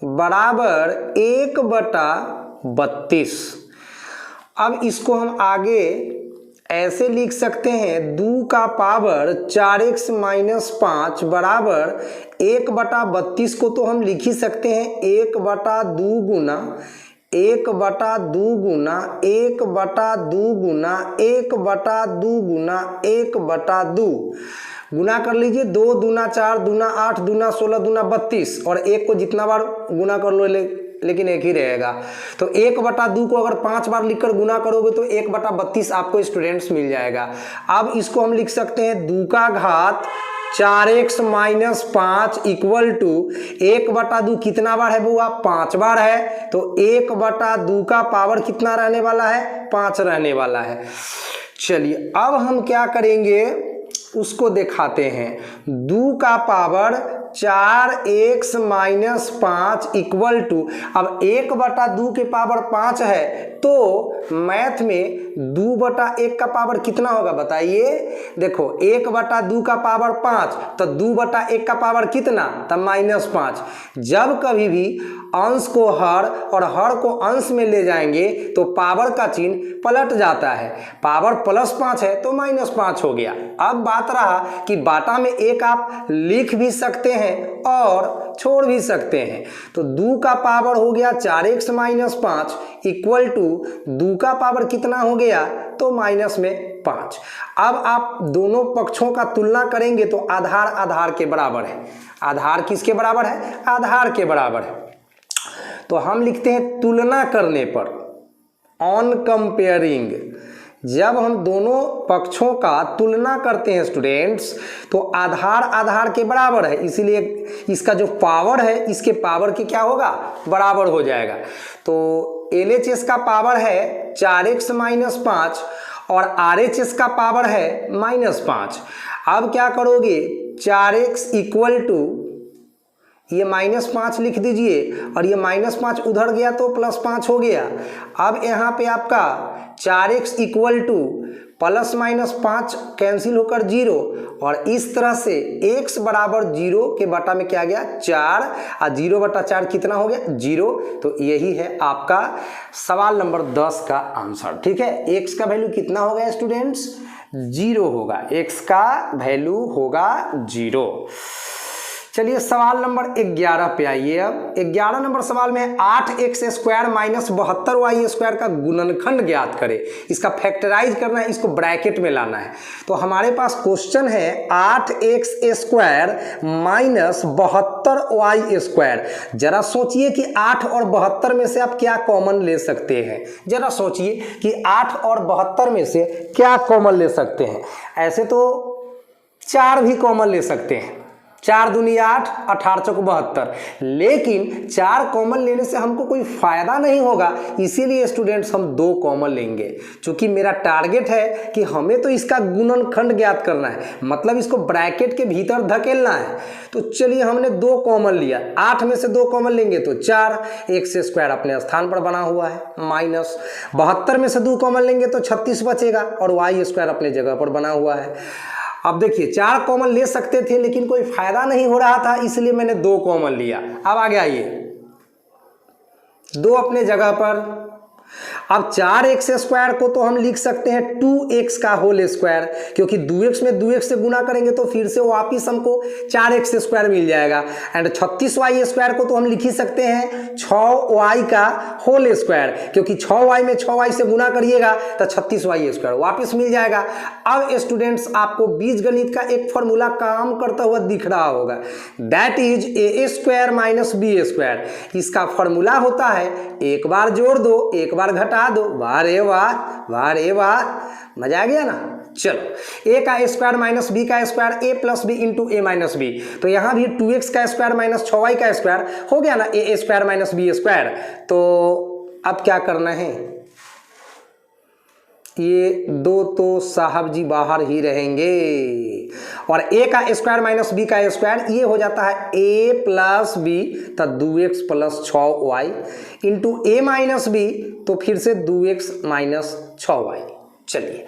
बराबर 1/32। अब इसको हम आगे ऐसे लिख सकते हैं, 2 का पावर 4x - 5 बराबर 1/32 को तो हम लिख ही सकते हैं 1/2 गुना 1/2 गुना 1/2 गुना 1/2 गुना 1/2 गुना कर लीजिए। 2 दूना 4 दूना 8 दूना 16 दूना 32 और 1 को जितना बार गुना कर लो लेकिन एक ही रहेगा। तो 1/2 को अगर 5 बार लिखकर गुना करोगे तो 1/32 आपको स्टूडेंट्स मिल जाएगा। अब इसको हम लिख सकते हैं 2 का घात 4x - 5 इक्वल टू 1/2 कितना बार है बुआ? 5 बार है। तो 1/2 का पावर कितना रहने वाला है? 5 रहने वाला है। चलिए अब हम क्या करेंगे उसको दिखाते हैं। 2 का पावर 4x - 5 इक्वल टू, अब 1/2 के पावर 5 है तो मैथ में 2/1 का पावर कितना होगा बताइए? देखो 1/2 का पावर 5 तो 2/1 का पावर कितना? तब -5। जब कभी भी अंश को हर और हर को अंश में ले जाएंगे तो पावर का चिन्ह पलट जाता है। पावर +5 है तो -5 हो गया। अब बात रहा कि बाटा में 1 आप लिख भी सकते हैं और छोड़ भी सकते हैं। तो 2 का पावर हो गया 4x - 5 इक्वल टू 2 का पावर कितना हो गया? तो -5। अब आप दोनों पक्षों का तुलना करेंगे तो आधार आधार के बराबर है। आधार किसके बराबर है? आधार के बराबर है। तो हम लिखते हैं तुलना करने पर, ऑन कंपेयरिंग। जब हम दोनों पक्षों का तुलना करते हैं स्टूडेंट्स तो आधार आधार के बराबर है, इसीलिए इसका जो पावर है इसके पावर के क्या होगा? बराबर हो जाएगा। तो LHS का पावर है 4x - 5 और RHS का पावर है -5। अब क्या करोगे? 4x इक्वल टू ये -5 लिख दीजिए और ये -5 उधर गया तो +5 हो गया। अब यहाँ पे आपका 4x इक्वल टू +-5 कैंसिल होकर 0 और इस तरह से x बराबर 0 के बटा में क्या गया? 4 और 0/4 कितना हो गया? 0। तो यही है आपका सवाल नंबर 10 का आंसर। ठीक है, x का वैल्यू कितना हो गया स्टूडेंट्स? 0 होगा। x का वैल्यू होगा 0। चलिए सवाल नंबर 11 पे आइए। अब 11 नंबर सवाल में 8x² - 72y² का गुणनखंड ज्ञात करें। इसका फैक्टराइज करना है, इसको ब्रैकेट में लाना है। तो हमारे पास क्वेश्चन है 8x² - 72y²। जरा सोचिए कि 8 और 72 में से आप क्या कॉमन ले सकते हैं। जरा सोचिए कि 8 और 72 में से क्या कॉमन ले सकते हैं। ऐसे तो 4 भी कॉमन ले सकते हैं, 4 दूनी 8, 18 चौक 72, लेकिन 4 कॉमन लेने से हमको कोई फायदा नहीं होगा, इसीलिए स्टूडेंट्स हम 2 कॉमन लेंगे। क्योंकि मेरा टारगेट है कि हमें तो इसका गुणनखंड ज्ञात करना है, मतलब इसको ब्रैकेट के भीतर धकेलना है। तो चलिए हमने 2 कॉमन लिया, 8 में से 2 कॉमन लेंगे तो 4, x² अपने स्थान पर बना हुआ है, माइनस 72 में से 2 कॉमन लेंगे तो 36 बचेगा और y² अपने जगह पर बना हुआ है। अब देखिए 4 कॉमन ले सकते थे लेकिन कोई फायदा नहीं हो रहा था, इसलिए मैंने 2 कॉमन लिया। अब आगे आइए, 2 अपने जगह पर। अब 4x² को तो हम लिख सकते हैं 2x का होल स्क्वायर, क्योंकि 2x में 2x से गुना करेंगे तो फिर से वापिस हमको 4x² मिल जाएगा। एंड 36y² को तो हम लिख ही सकते हैं 6y का होल स्क्वायर, क्योंकि 6y में 6y से गुना करिएगा तो 36y² वापिस मिल जाएगा। अब स्टूडेंट्स आपको बीजगणित का एक फॉर्मूला काम करता हुआ दिख रहा होगा, दैट इज a² - b²। इसका फॉर्मूला होता है एक बार जोड़ दो एक बार घटा दो। वाह रे वाह, वाह रे वाह, मजा आ गया ना। चलो a का स्क्वायर माइनस b का square a plus b into a minus b, तो यहाँ भी 2x का स्क्वायर माइनस 6y का स्क्वायर हो गया ना, a² माइनस b²। तो अब क्या करना है, ये 2 तो साहब जी बाहर ही रहेंगे और a का स्क्वायर माइनस b का स्क्वायर ये हो जाता है a प्लस b, तो 2x plus 6y into a minus b, तो फिर से 2x माइनस 6y। चलिए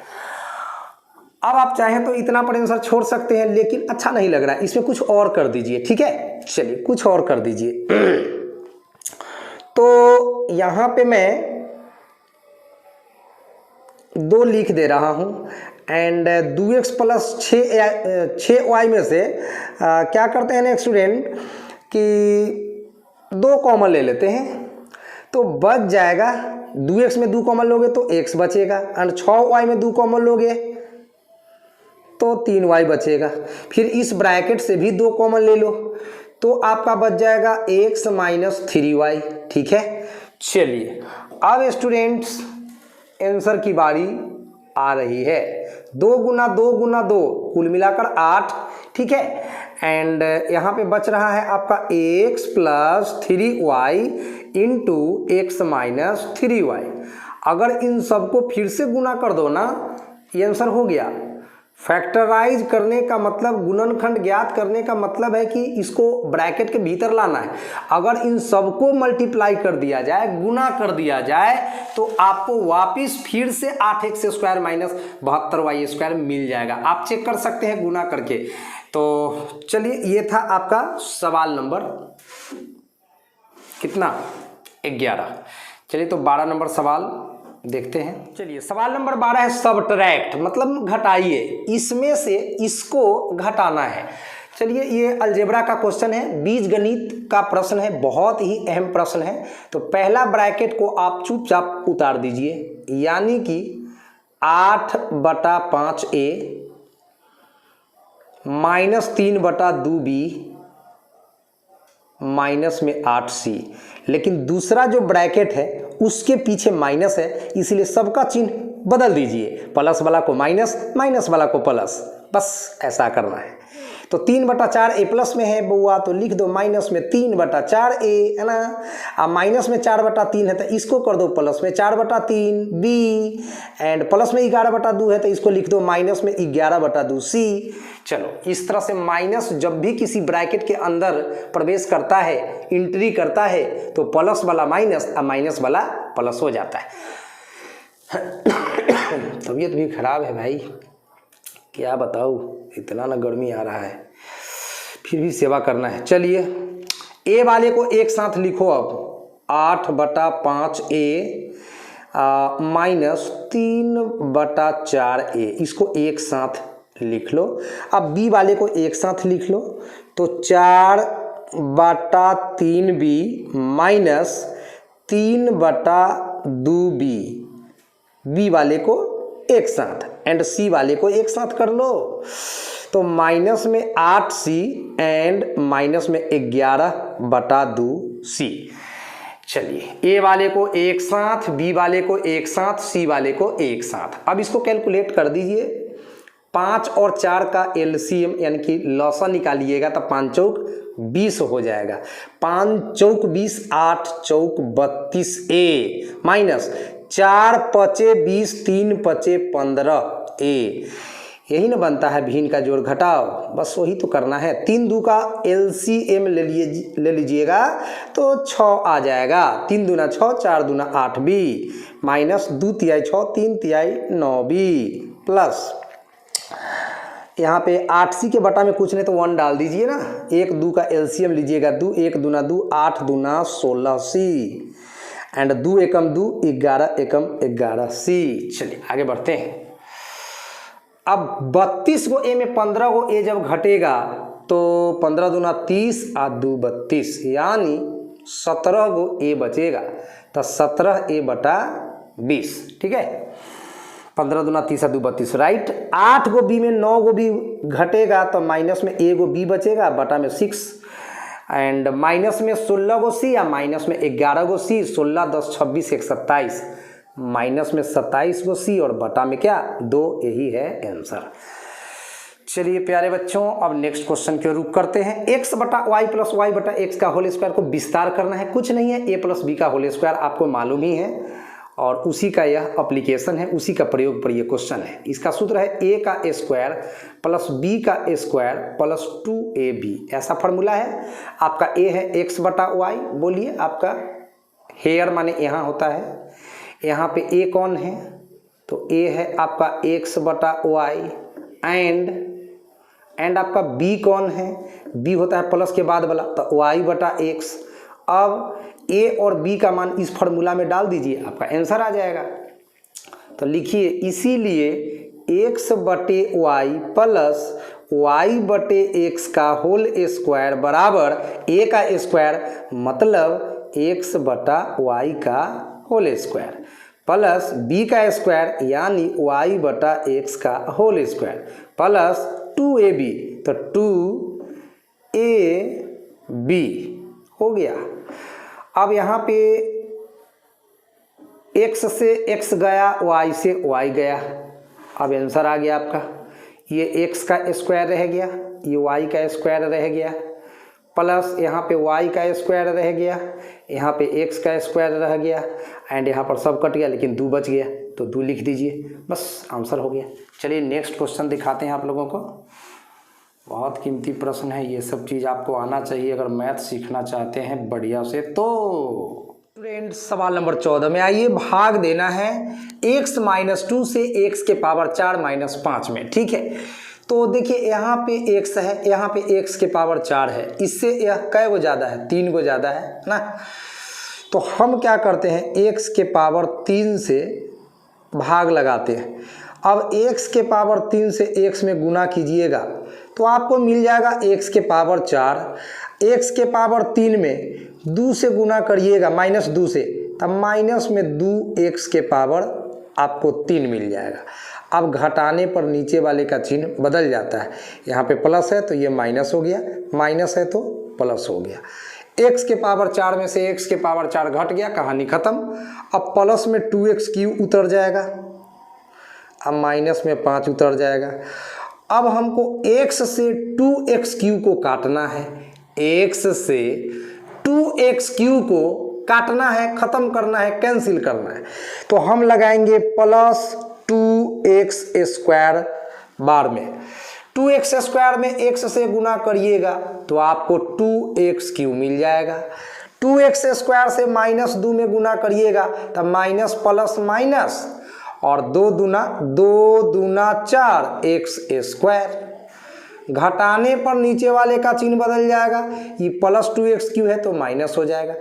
अब आप चाहें तो इतना पर आंसर छोड़ सकते हैं, लेकिन अच्छा नहीं लग रहा है, इसमें कुछ और कर दीजिए। ठीक है, चलिए कुछ और कर दीजिए। तो यहाँ पे मैं 2 लिख दे रहा हूँ एंड 2x प्लस 6y में से क्या करते हैं ना स्टूडेंट कि 2 कॉमन ले लेते हैं, तो बच जाएगा 2x में 2 कॉमन लोगे तो x बचेगा एंड 6y में 2 कॉमन लोगे तो 3y बचेगा। फिर इस ब्रैकेट से भी 2 कॉमन ले लो तो आपका बच जाएगा x माइनस 3y। ठीक है, चलिए अब स्टूडेंट्स आंसर की बारी आ रही है। 2 गुना 2 गुना 2 कुल मिलाकर 8। ठीक है, एंड यहाँ पे बच रहा है आपका x plus 3y into x minus 3y। अगर इन सबको फिर से गुना कर दो ना, ये आंसर हो गया। फैक्टराइज करने का मतलब, गुणनखंड ज्ञात करने का मतलब है कि इसको ब्रैकेट के भीतर लाना है। अगर इन सबको मल्टीप्लाई कर दिया जाए, गुना कर दिया जाए, तो आपको वापिस फिर से 8x square minus 72y square मिल जाएगा। आप चेक कर सकते हैं गुना करके। तो चलिए, ये था आपका सवाल नंबर कितना, 11। चलिए तो 12 नंबर सवाल देखते हैं। चलिए सवाल नंबर 12 है सबट्रैक्ट, मतलब घटाइए, इसमें से इसको घटाना है। चलिए ये अलजेब्रा का क्वेश्चन है, बीजगणित का प्रश्न है, बहुत ही अहम प्रश्न है। तो पहला ब्रैकेट को आप चुपचाप उतार दीजिए, यानी कि 8/5a माइनस 3/2b माइनस में 8c। लेकिन दूसरा जो ब्रैकेट है उसके पीछे माइनस है, इसलिए सबका चिन्ह बदल दीजिए, प्लस वाला को माइनस, माइनस वाला को प्लस, बस ऐसा करना है। तो 3/4 a प्लस में है बउआ, तो लिख दो माइनस में 3/4 a, है ना। अब माइनस में 4/3 है तो इसको कर दो प्लस में 4/3 b, एंड प्लस में 11/2 है तो इसको लिख दो माइनस में 11/2 c। चलो इस तरह से माइनस जब भी किसी ब्रैकेट के अंदर प्रवेश करता है, एंट्री करता है, तो प्लस वाला माइनस और माइनस वाला प्लस हो जाता है। तबीयत भी खराब है भाई, क्या बताऊँ, इतना ना गर्मी आ रहा है, फिर भी सेवा करना है। चलिए ए वाले को एक साथ लिखो, अब 8/5a माइनस 3/4a, इसको एक साथ लिख लो। अब बी वाले को एक साथ लिख लो, तो 4/3b माइनस 3/2b, बी वाले को एक साथ, एंड सी वाले को एक साथ कर लो, तो माइनस में 8c एंड माइनस में 11/2c। चलिए ए वाले को एक साथ, बी वाले को एक साथ, सी वाले को एक साथ। अब इसको कैलकुलेट कर दीजिए, 5 और 4 का एलसीएम यानी कि लॉसा निकालिएगा तो 5 चौक 20 हो जाएगा। 5 चौक 20, 8 चौक 32a माइनस 4 पचे 20, 3 पचे 15a। यही ना बनता है भिन्न का जोड़ घटाव, बस वही तो करना है। 3 2 का एलसीएम ले लीजिएगा तो 6 आ जाएगा। 3 दूना 6, 4 दूना 8b माइनस 2 तिहाई 6, 3 तिहाई 9b प्लस यहाँ पे 8c के बटा में कुछ नहीं तो 1 डाल दीजिए ना। 1 2 का एलसीएम लीजिएगा 2, 1 दूना 2, 8 दूना 16c and 2 Ekam 2, 11 Ekam 11c। चलिए आगे बढ़ते हैं। अब 32 को ए में 15 को ए जब घटेगा तो 15 दूना 30 और 2 32, यानी 17 को ए बचेगा, तो 17a/20। ठीक है, 15 दूना 30 और 2 32, राइट। 8 को बी में 9 को बी घटेगा तो माइनस में a को बी बचेगा बटा में 6, एंड माइनस में 16 को सी या माइनस में 11 को सी, 16 10 26 1 27, माइनस में 27 को सी और बटा में क्या 2, यही है आंसर। चलिए प्यारे बच्चों, अब नेक्स्ट क्वेश्चन की रुख करते हैं। x/y प्लस y/x का होल स्क्वायर को विस्तार करना है, कुछ नहीं है, a प्लस बी का होल स्क्वायर आपको मालूम ही है, और उसी का यह एप्लीकेशन है, उसी का प्रयोग पर यह क्वेश्चन है। इसका सूत्र है a का स्क्वायर प्लस b का स्क्वायर प्लस 2ab, ऐसा फॉर्मूला है। आपका a है x/y, बोलिए आपका हेयर माने यहाँ होता है, यहाँ पे a कौन है, तो a है आपका x/y एंड आपका b कौन है, b होता है प्लस के बाद वाला, तो y/x। अब ए और बी का मान इस फॉर्मूला में डाल दीजिए, आपका आंसर आ जाएगा। तो लिखिए इसीलिए x बटे वाई प्लस वाई बटे एक्स का होल स्क्वायर बराबर a का स्क्वायर मतलब x बटा वाई का होल स्क्वायर प्लस b का स्क्वायर यानी y बटा x का होल स्क्वायर प्लस 2ab तो 2ab हो गया। अब यहाँ पे x से x गया, y से y गया, अब आंसर आ गया आपका। ये x का स्क्वायर रह गया, ये y का स्क्वायर रह गया, प्लस यहाँ पे y का स्क्वायर रह गया, यहाँ पे x का स्क्वायर रह गया एंड यहाँ पर सब कट गया लेकिन 2 बच गया तो 2 लिख दीजिए, बस आंसर हो गया। चलिए नेक्स्ट क्वेश्चन दिखाते हैं आप लोगों को। बहुत कीमती प्रश्न है, ये सब चीज़ आपको आना चाहिए अगर मैथ सीखना चाहते हैं बढ़िया से। तो स्टूडेंट सवाल नंबर 14 में आइए, भाग देना है x - 2 से x के पावर 4 - 5 में। ठीक है, तो देखिए यहाँ पे x है, यहाँ पे x के पावर 4 है, इससे यह कै गो ज़्यादा है, 3 गो ज़्यादा है ना। तो हम क्या करते हैं, x के पावर 3 से भाग लगाते हैं। अब x के पावर 3 से x में गुना कीजिएगा तो आपको मिल जाएगा x के पावर 4, x के पावर 3 में 2 से गुना करिएगा -2 से, तब माइनस में 2x के पावर आपको 3 मिल जाएगा। अब घटाने पर नीचे वाले का चिन्ह बदल जाता है, यहाँ पे प्लस है तो ये माइनस हो गया, माइनस है तो प्लस हो गया। x के पावर 4 में से x के पावर 4 घट गया, कहानी खत्म। अब प्लस में 2x³ उतर जाएगा, अब माइनस में 5 उतर जाएगा। अब हमको x से 2x³ को काटना है, x से 2x³ को काटना है, खत्म करना है, कैंसिल करना है। तो हम लगाएंगे प्लस 2x² बार में, 2x² में x से गुना करिएगा तो आपको 2x³ मिल जाएगा। 2x² से -2 में गुना करिएगा तब माइनस प्लस माइनस और 2 दूना 4 x²। घटाने पर नीचे वाले का चिन्ह बदल जाएगा, ये प्लस 2x³ है तो माइनस हो जाएगा,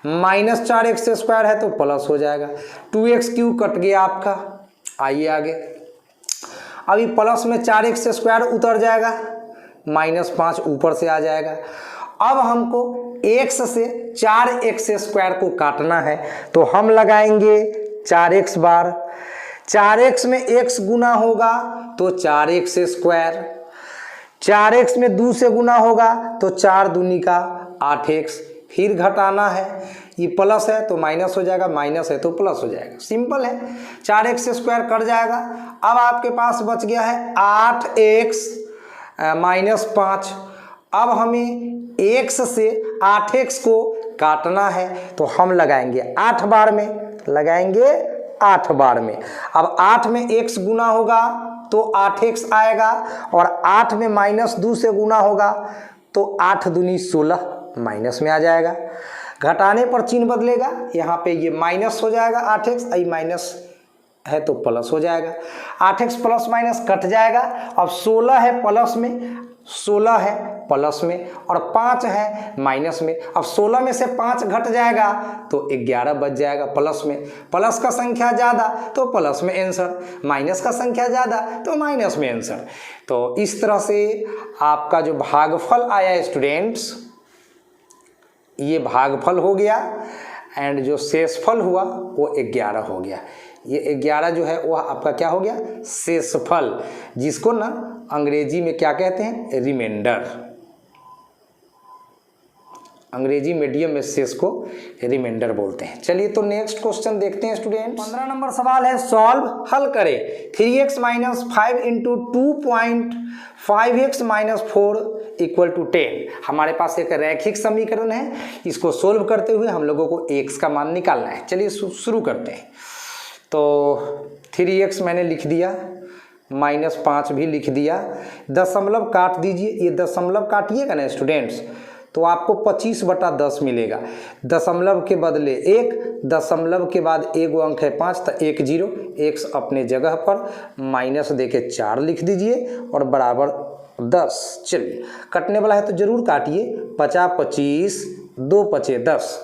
माइनस 4x² है तो प्लस हो जाएगा, 2x³ कट गया आपका। आइए आगे, अभी प्लस में 4x² उतर जाएगा, -5 ऊपर से आ जाएगा। अब हमको x से 4x² को काटना है तो हम लगाएंगे 4x बार, 4x में x गुना होगा तो 4x², 4x में 2 से गुना होगा तो 4 दूनी का 8x, फिर घटाना है, ये प्लस है तो माइनस हो जाएगा, माइनस है तो प्लस हो जाएगा, सिंपल है। 4x² कट जाएगा, अब आपके पास बच गया है 8x - 5। अब हमें x से 8x को काटना है तो हम लगाएंगे 8 बार में, लगाएंगे 8 बार में। अब 8 में x गुना होगा तो 8x आएगा और 8 में -2 से गुना होगा तो 8 दूनी 16 माइनस में आ जाएगा। घटाने पर चिन्ह बदलेगा, यहाँ पे ये माइनस हो जाएगा 8x, आई माइनस है तो प्लस हो जाएगा, 8x प्लस माइनस कट जाएगा। अब 16 है प्लस में, 16 है प्लस में और 5 है माइनस में। अब 16 में से 5 घट जाएगा तो 11 बच जाएगा प्लस में। प्लस का संख्या ज़्यादा तो प्लस में आंसर, माइनस का संख्या ज़्यादा तो माइनस में आंसर। तो इस तरह से आपका जो भागफल आया स्टूडेंट्स, ये भागफल हो गया एंड जो शेषफल हुआ वो 11 हो गया। ये 11 जो है वह आपका क्या हो गया, शेषफल, जिसको ना अंग्रेजी में क्या कहते हैं, रिमाइंडर। अंग्रेजी मीडियम में शेष को रिमाइंडर बोलते हैं। चलिए तो नेक्स्ट क्वेश्चन देखते हैं स्टूडेंट। 15 नंबर सवाल है, सॉल्व, हल करें 3x - 5 × 2.5x - 4 = 10। हमारे पास एक रैखिक समीकरण है, इसको सोल्व करते हुए हम लोगों को x का मान निकालना है। चलिए शुरू करते हैं। तो 3x मैंने लिख दिया, -5 भी लिख दिया, दशमलव काट दीजिए। ये दशमलव काटिएगा ना स्टूडेंट्स तो आपको 25/10 मिलेगा। दशमलव के बदले 1, दशमलव के बाद 1 अंक है 5 तो 1 0, x अपने जगह पर माइनस देके 4 लिख दीजिए और बराबर 10। चलिए कटने वाला है तो जरूर काटिए, 50 25 2 पचे 10।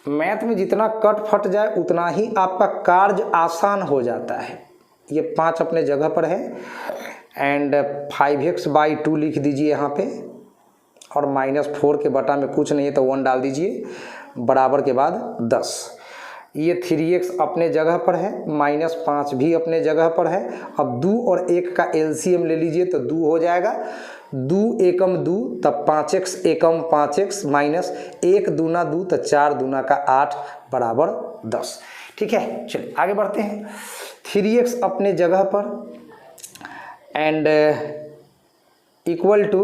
मैथ में जितना कट फट जाए उतना ही आपका कार्य आसान हो जाता है। ये 5 अपने जगह पर है एंड 5x/2 लिख दीजिए यहाँ पे, और -4 के बटा में कुछ नहीं है तो 1 डाल दीजिए, बराबर के बाद 10। ये 3x अपने जगह पर है, -5 भी अपने जगह पर है। अब 2 और 1 का एलसीएम ले लीजिए तो 2 हो जाएगा, 2 एकम 2 तब 5x एकम 5x माइनस 1 दूना 2 तो 4 दूना का 8 बराबर 10। ठीक है, चलिए आगे बढ़ते हैं। 3x अपने जगह पर एंड इक्वल टू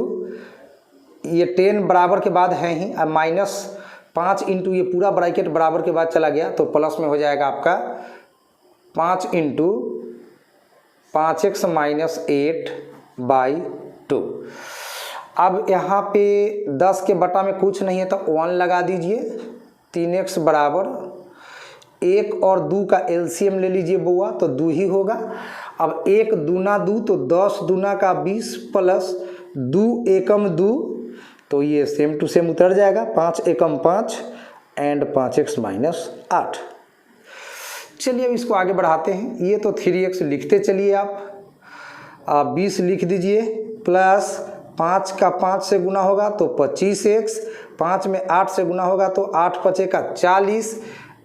ये 10 बराबर के बाद है ही, अब -5 इंटू ये पूरा ब्रैकेट बराबर के बाद चला गया तो प्लस में हो जाएगा आपका 5 इंटू 5x माइनस 8/2। अब यहाँ पे 10 के बटा में कुछ नहीं है तो 1 लगा दीजिए, 3x बराबर 1 और 2 का एलसीएम ले लीजिए बुआ तो 2 ही होगा। अब 1 दूना 2 तो 10 दूना का 20 प्लस 2 एकम 2 तो ये सेम टू सेम उतर जाएगा, 5 एकम 5 एंड 5x माइनस 8। चलिए अब इसको आगे बढ़ाते हैं। ये तो 3x लिखते चलिए आप 20 लिख दीजिए प्लस 5 का 5 से गुना होगा तो 25x, 5 में 8 से गुना होगा तो 8 पचे का 40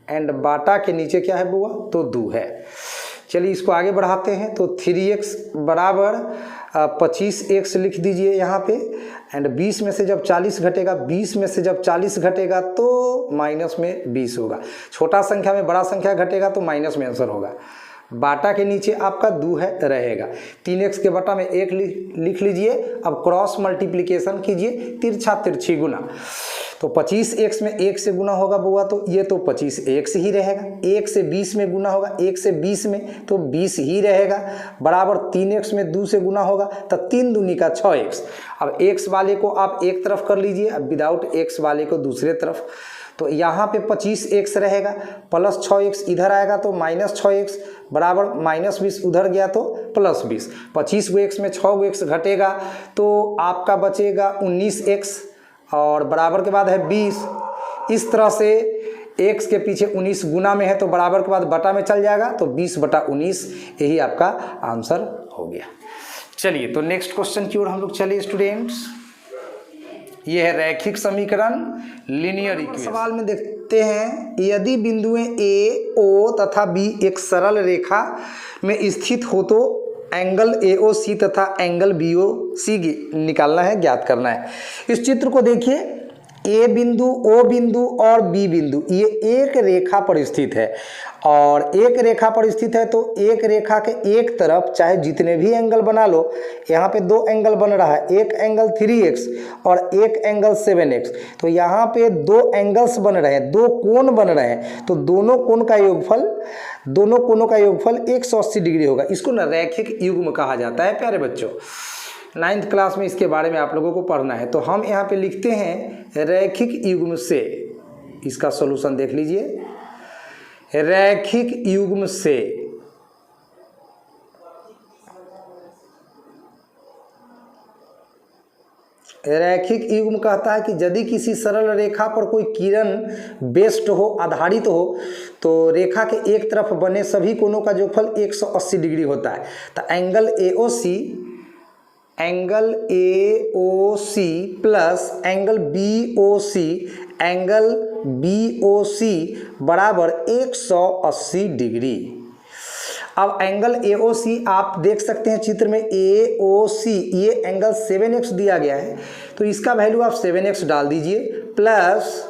एंड बाटा के नीचे क्या है बुआ तो 2 है। चलिए इसको आगे बढ़ाते हैं तो 3x बराबर 25x लिख दीजिए यहाँ पे एंड 20 में से जब 40 घटेगा, 20 में से जब 40 घटेगा तो माइनस में 20 होगा। छोटा संख्या में बड़ा संख्या घटेगा तो माइनस में आंसर होगा। बाटा के नीचे आपका 2 है रहेगा, 3x के बटा में 1 लिख लीजिए। अब क्रॉस मल्टीप्लिकेशन कीजिए, तिरछा तिरछी गुना, तो 25x में 1 से गुना होगा बुआ तो ये तो 25x ही रहेगा। 1 से 20 में गुना होगा, 1 से 20 में तो 20 ही रहेगा, बराबर 3x में 2 से गुना होगा तो 3 दूनी का 6x। अब x वाले को आप एक तरफ कर लीजिए, अब विदाउट x वाले को दूसरे तरफ, तो यहाँ पे 25x रहेगा प्लस 6x इधर आएगा तो -6x बराबर -20 उधर गया तो +20। 25 गो x में 6 गो x घटेगा तो आपका बचेगा 19x और बराबर के बाद है 20। इस तरह से x के पीछे 19 गुना में है तो बराबर के बाद बटा में चल जाएगा तो 20/19, यही आपका आंसर हो गया। चलिए तो नेक्स्ट क्वेश्चन की ओर हम लोग चलिए स्टूडेंट्स। ये है रैखिक समीकरण लीनियर इक्वेशन। सवाल में देखते हैं, यदि बिंदुएं A, O तथा B एक सरल रेखा में स्थित हो तो एंगल AOC तथा एंगल BOC निकालना है, ज्ञात करना है। इस चित्र को देखिए, A बिंदु, O बिंदु और B बिंदु ये एक रेखा पर स्थित है और एक रेखा पर स्थित है तो एक रेखा के एक तरफ चाहे जितने भी एंगल बना लो, यहाँ पे 2 एंगल बन रहा है, एक एंगल 3x और एक एंगल 7x, तो यहाँ पे 2 एंगल्स बन रहे हैं, 2 कोण बन रहे हैं, तो दोनों कोणों का योगफल 180 डिग्री होगा। इसको ना रैखिक युग्म कहा जाता है प्यारे बच्चों। 9th क्लास में इसके बारे में आप लोगों को पढ़ना है। तो हम यहाँ पे लिखते हैं रैखिक युग्म से, इसका सॉल्यूशन देख लीजिए। रैखिक युग्म से रैखिक युग्म कहता है कि यदि किसी सरल रेखा पर कोई किरण बेस्ड हो, आधारित हो, तो रेखा के एक तरफ बने सभी कोणों का योगफल 180 डिग्री होता है। तो angle AOC plus angle BOC बराबर 180 डिग्री। अब एंगल AOC आप देख सकते हैं चित्र में, AOC ये एंगल 7x दिया गया है तो इसका वैल्यू आप 7x डाल दीजिए, प्लस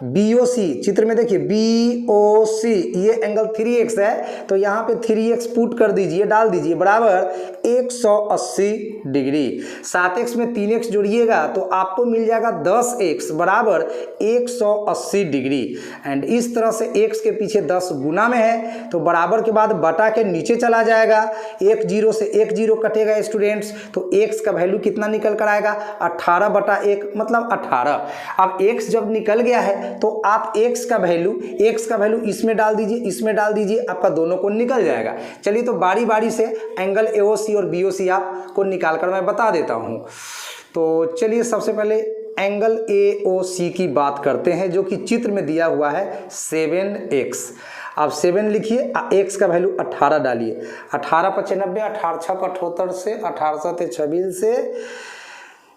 BOC चित्र में देखिए BOC ये एंगल 3x है तो यहाँ पे 3x पुट कर दीजिए, डाल दीजिए, बराबर 180 डिग्री। 7x में 3x जोड़िएगा तो आपको मिल जाएगा 10x बराबर 180 डिग्री। एंड इस तरह से x के पीछे 10 गुना में है तो बराबर के बाद बटा के नीचे चला जाएगा, 1 0 से 1 0 कटेगा स्टूडेंट्स, तो x का वैल्यू कितना निकल कर आएगा 18/1 मतलब 18। अब x जब निकल गया है तो आप x का वैल्यू इसमें डाल दीजिए, आपका दोनों को निकल जाएगा। चलिए तो बारी बारी से एंगल AOC और BOC आपको निकाल कर मैं बता देता हूं। तो चलिए सबसे पहले एंगल AOC की बात करते हैं जो कि चित्र में दिया हुआ है 7x। अब 7 लिखिए, x का वैल्यू 18 डालिए, 18 × 90, 18 × 78 से 18 26 से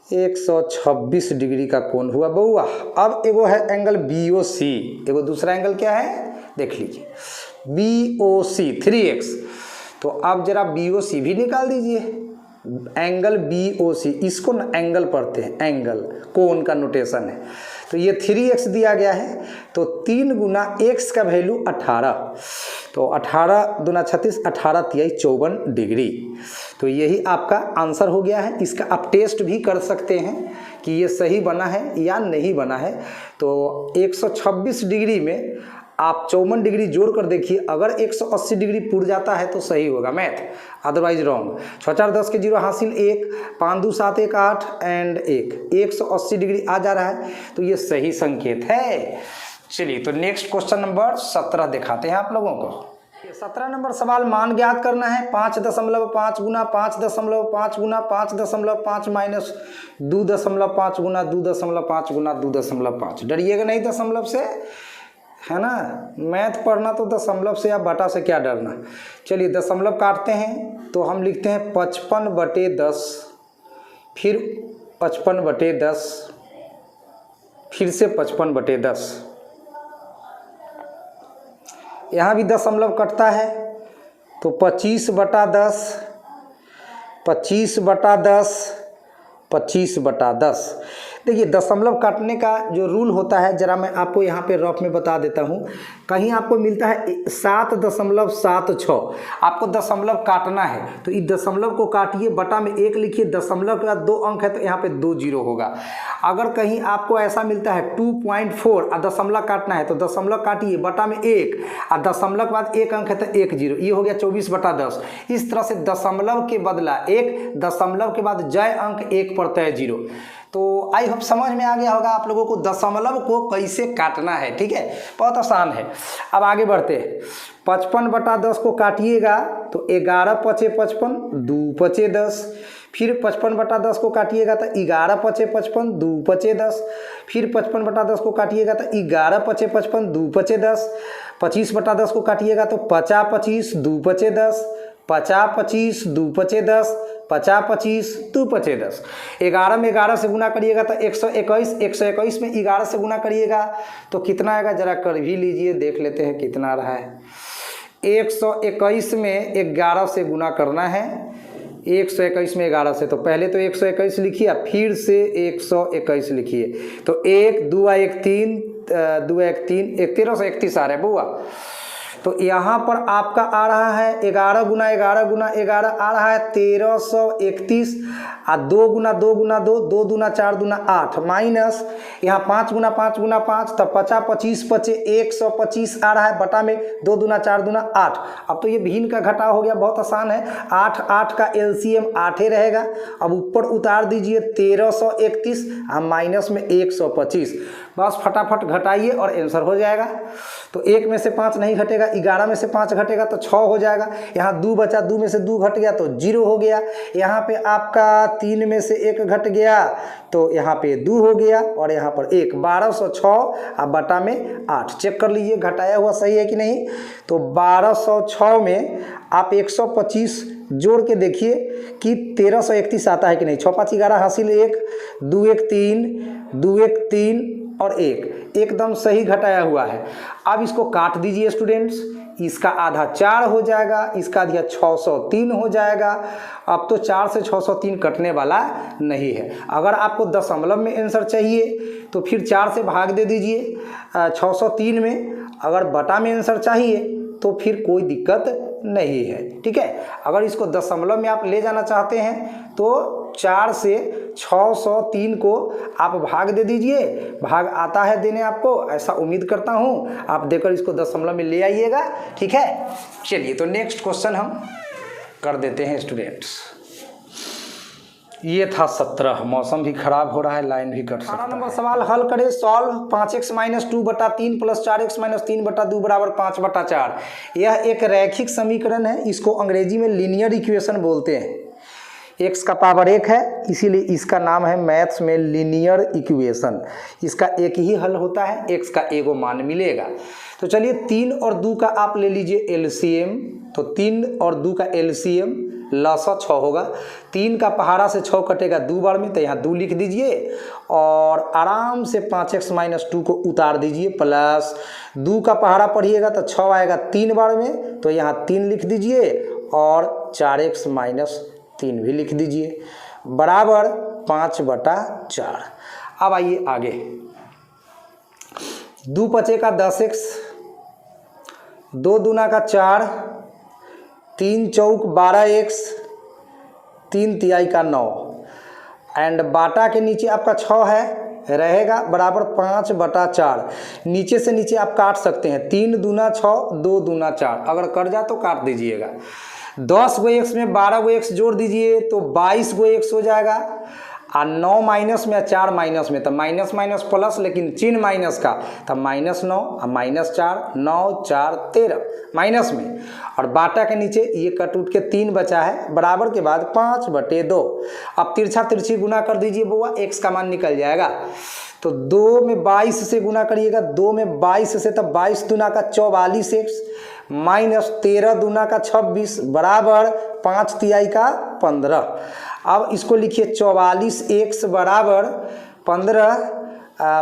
126 डिग्री का कोण हुआ बउआ। अब एगो है एंगल BOC, एगो दूसरा एंगल क्या है देख लीजिए, BOC 3x। तो अब जरा BOC भी निकाल दीजिए, एंगल BOC, इसको ना एंगल पढ़ते हैं, एंगल कोण का नोटेशन है। तो ये 3x दिया गया है, तो 3 गुना x का वैल्यू 18, तो 18 दूना 36, 18 तिहाई 54 डिग्री। तो यही आपका आंसर हो गया है। इसका आप टेस्ट भी कर सकते हैं कि ये सही बना है या नहीं बना है। तो 126 डिग्री में आप 54 डिग्री जोड़ कर देखिए, अगर 180 डिग्री पुर जाता है तो सही होगा मैथ, अदरवाइज रॉन्ग। 6 4 10 के 0 हासिल 1, 5 2 7 1 8 एंड 180 डिग्री आ जा रहा है, तो ये सही संकेत है। चलिए तो नेक्स्ट क्वेश्चन नंबर 17 दिखाते हैं आप लोगों को। 17 नंबर सवाल, मान ज्ञात करना है 5.5 गुना 5.5 गुना 5.5 माइनस 2.5 गुना 2.5 गुना 2.5। डरिएगा नहीं दशमलव से, है ना, मैथ पढ़ना तो दशमलव से या बटा से क्या डरना। चलिए दशमलव काटते हैं, तो हम लिखते हैं 55/10, फिर 55/10, फिर से 55/10। यहाँ भी दशमलव कटता है, तो 25/10, 25/10, 25/10। देखिए दशमलव काटने का जो रूल होता है जरा मैं आपको यहाँ पे रफ में बता देता हूँ। कहीं आपको मिलता है 7.76, आपको दशमलव काटना है तो इस दशमलव को काटिए, बटा में 1 लिखिए, दशमलव के बाद 2 अंक है तो यहाँ पे 2 जीरो होगा। अगर कहीं आपको ऐसा मिलता है 2.4 और दशमलव काटना है तो दशमलव काटिए, बटा में 1 और दशमलव के बाद 1 अंक है तो 1 जीरो, ये हो गया 24/10। इस तरह से दशमलव के बदला 1, दशमलव के बाद जय अंक 1 पड़ता है 0। तो आई होप समझ में आ गया होगा आप लोगों को दशमलव को कैसे काटना है। ठीक है, बहुत आसान है। अब आगे बढ़ते हैं। 55/10 को काटिएगा तो 11 × 5 = 55, 2 × 5 = 10, फिर 55/10 को काटिएगा तो 11 × 5 = 55, 2 × 5 = 10, फिर 55/10 को काटिएगा तो 11 × 5 = 55, 2 × 5 = 10, 25/10 को काटिएगा तो 50 × 25, 2 × 5 = 10, 50 × 25, 2 × 5 = 10, 50 × 25, 2 × 5 = 10। 11 में 11 से गुना करिएगा तो 121, 121 में 11 से गुना करिएगा तो कितना आएगा, जरा कर भी लीजिए, देख लेते हैं कितना रहा है। 121 में 11 से गुना करना है, 121 में 11 से, तो पहले तो 121 लिखिए, फिर से 121 लिखिए, तो 1 2 1 3 2 1 3 1331 आ रहा है बुआ। तो यहाँ पर आपका आ रहा है 11 गुना 11 गुना 11 आ रहा है 1331, और 2 गुना 2 गुना 2, 2 दूना 4 दूना 8, माइनस यहाँ 5 गुना 5 गुना 5, तब 50 25 25 125 आ रहा है, बटा में 2 दूना 4 दूना 8। अब तो ये भिन्न का घटाव हो गया, बहुत आसान है। 8 8 का LCM 8 ही रहेगा। अब ऊपर उतार दीजिए 1331 और माइनस में 125, बस फटाफट घटाइए और आंसर हो जाएगा। तो 1 में से 5 नहीं घटेगा, 11 में से 5 घटेगा तो 6 हो जाएगा। यहाँ 2 बचा, 2 में से 2 घट गया तो 0 हो गया। यहाँ पे आपका 3 में से 1 घट गया तो यहाँ पे 2 हो गया, और यहाँ पर 1, 1206 और बटा में 8। चेक कर लीजिए घटाया हुआ सही है कि नहीं। तो 1206 में आप 125 जोड़ के देखिए कि 1331 आता है कि नहीं। 6 5 11 हासिल 1, 2 1 3, 2 1 3 और 1, एकदम सही घटाया हुआ है। अब इसको काट दीजिए स्टूडेंट्स, इसका आधा 4 हो जाएगा, इसका आधा 603 हो जाएगा। अब तो 4 से 603 कटने वाला नहीं है। अगर आपको दशमलव में आंसर चाहिए तो फिर 4 से भाग दे दीजिए 603 में। अगर बटा में आंसर चाहिए तो फिर कोई दिक्कत नहीं है। ठीक है, अगर इसको दशमलव में आप ले जाना चाहते हैं तो 4 से 603 को आप भाग दे दीजिए। भाग आता है देने आपको, ऐसा उम्मीद करता हूँ। आप देकर इसको दशमलव में ले आइएगा। ठीक है, चलिए तो नेक्स्ट क्वेश्चन हम कर देते हैं स्टूडेंट्स। ये था 17। मौसम भी खराब हो रहा है, लाइन भी कट सकता है। 18 नंबर सवाल हल करें। Solve 5x - 2/3 + 4x - 3/2 = 5/4। यह एक रैखिक समीकरण है, इसको अंग्रेजी में लीनियर इक्वेशन बोलते हैं। x का पावर 1 है, इसीलिए इसका नाम है मैथ्स में लीनियर इक्वेशन। इसका एक ही हल होता है, x का एगो मान मिलेगा। तो चलिए 3 और 2 का आप ले लीजिए एलसीएम। तो 3 और 2 का एलसीएम लसा 6 होगा। 3 का पहाड़ा से 6 कटेगा 2 बार में, तो यहाँ 2 लिख दीजिए और आराम से 5x - 2 को उतार दीजिए, प्लस 2 का पहाड़ा पढ़िएगा तो 6 आएगा 3 बार में, तो यहाँ 3 लिख दीजिए और 4x - 3 भी लिख दीजिए, बराबर 5/4। अब आइए आगे। 2 पचे का 10x, 2 दूना का 4, 3 चौक 12x, 3 तिहाई का 9 एंड बाटा के नीचे आपका 6 है, रहेगा बराबर 5/4। नीचे से नीचे आप काट सकते हैं, 3 दूना 6, 2 दूना 4, अगर कट जाए तो काट दीजिएगा। 10 गो x में 12 गो x जोड़ दीजिए तो 22 गो x हो जाएगा। और 9 माइनस में 4 माइनस में, तो माइनस माइनस प्लस, लेकिन चिन्ह माइनस का, तब -9 और -4, 9 4 13 माइनस में, और बाटा के नीचे ये कट उठ के 3 बचा है, बराबर के बाद 5/2। अब तिरछा तिरछी गुना कर दीजिए बुआ, x का मान निकल जाएगा। तो 2 में 22 से गुना करिएगा, 2 में 22 से, तब 22 दूना का 44x माइनस 13 दूना का 26 बराबर 5 तिहाई का 15। अब इसको लिखिए 44x बराबर 15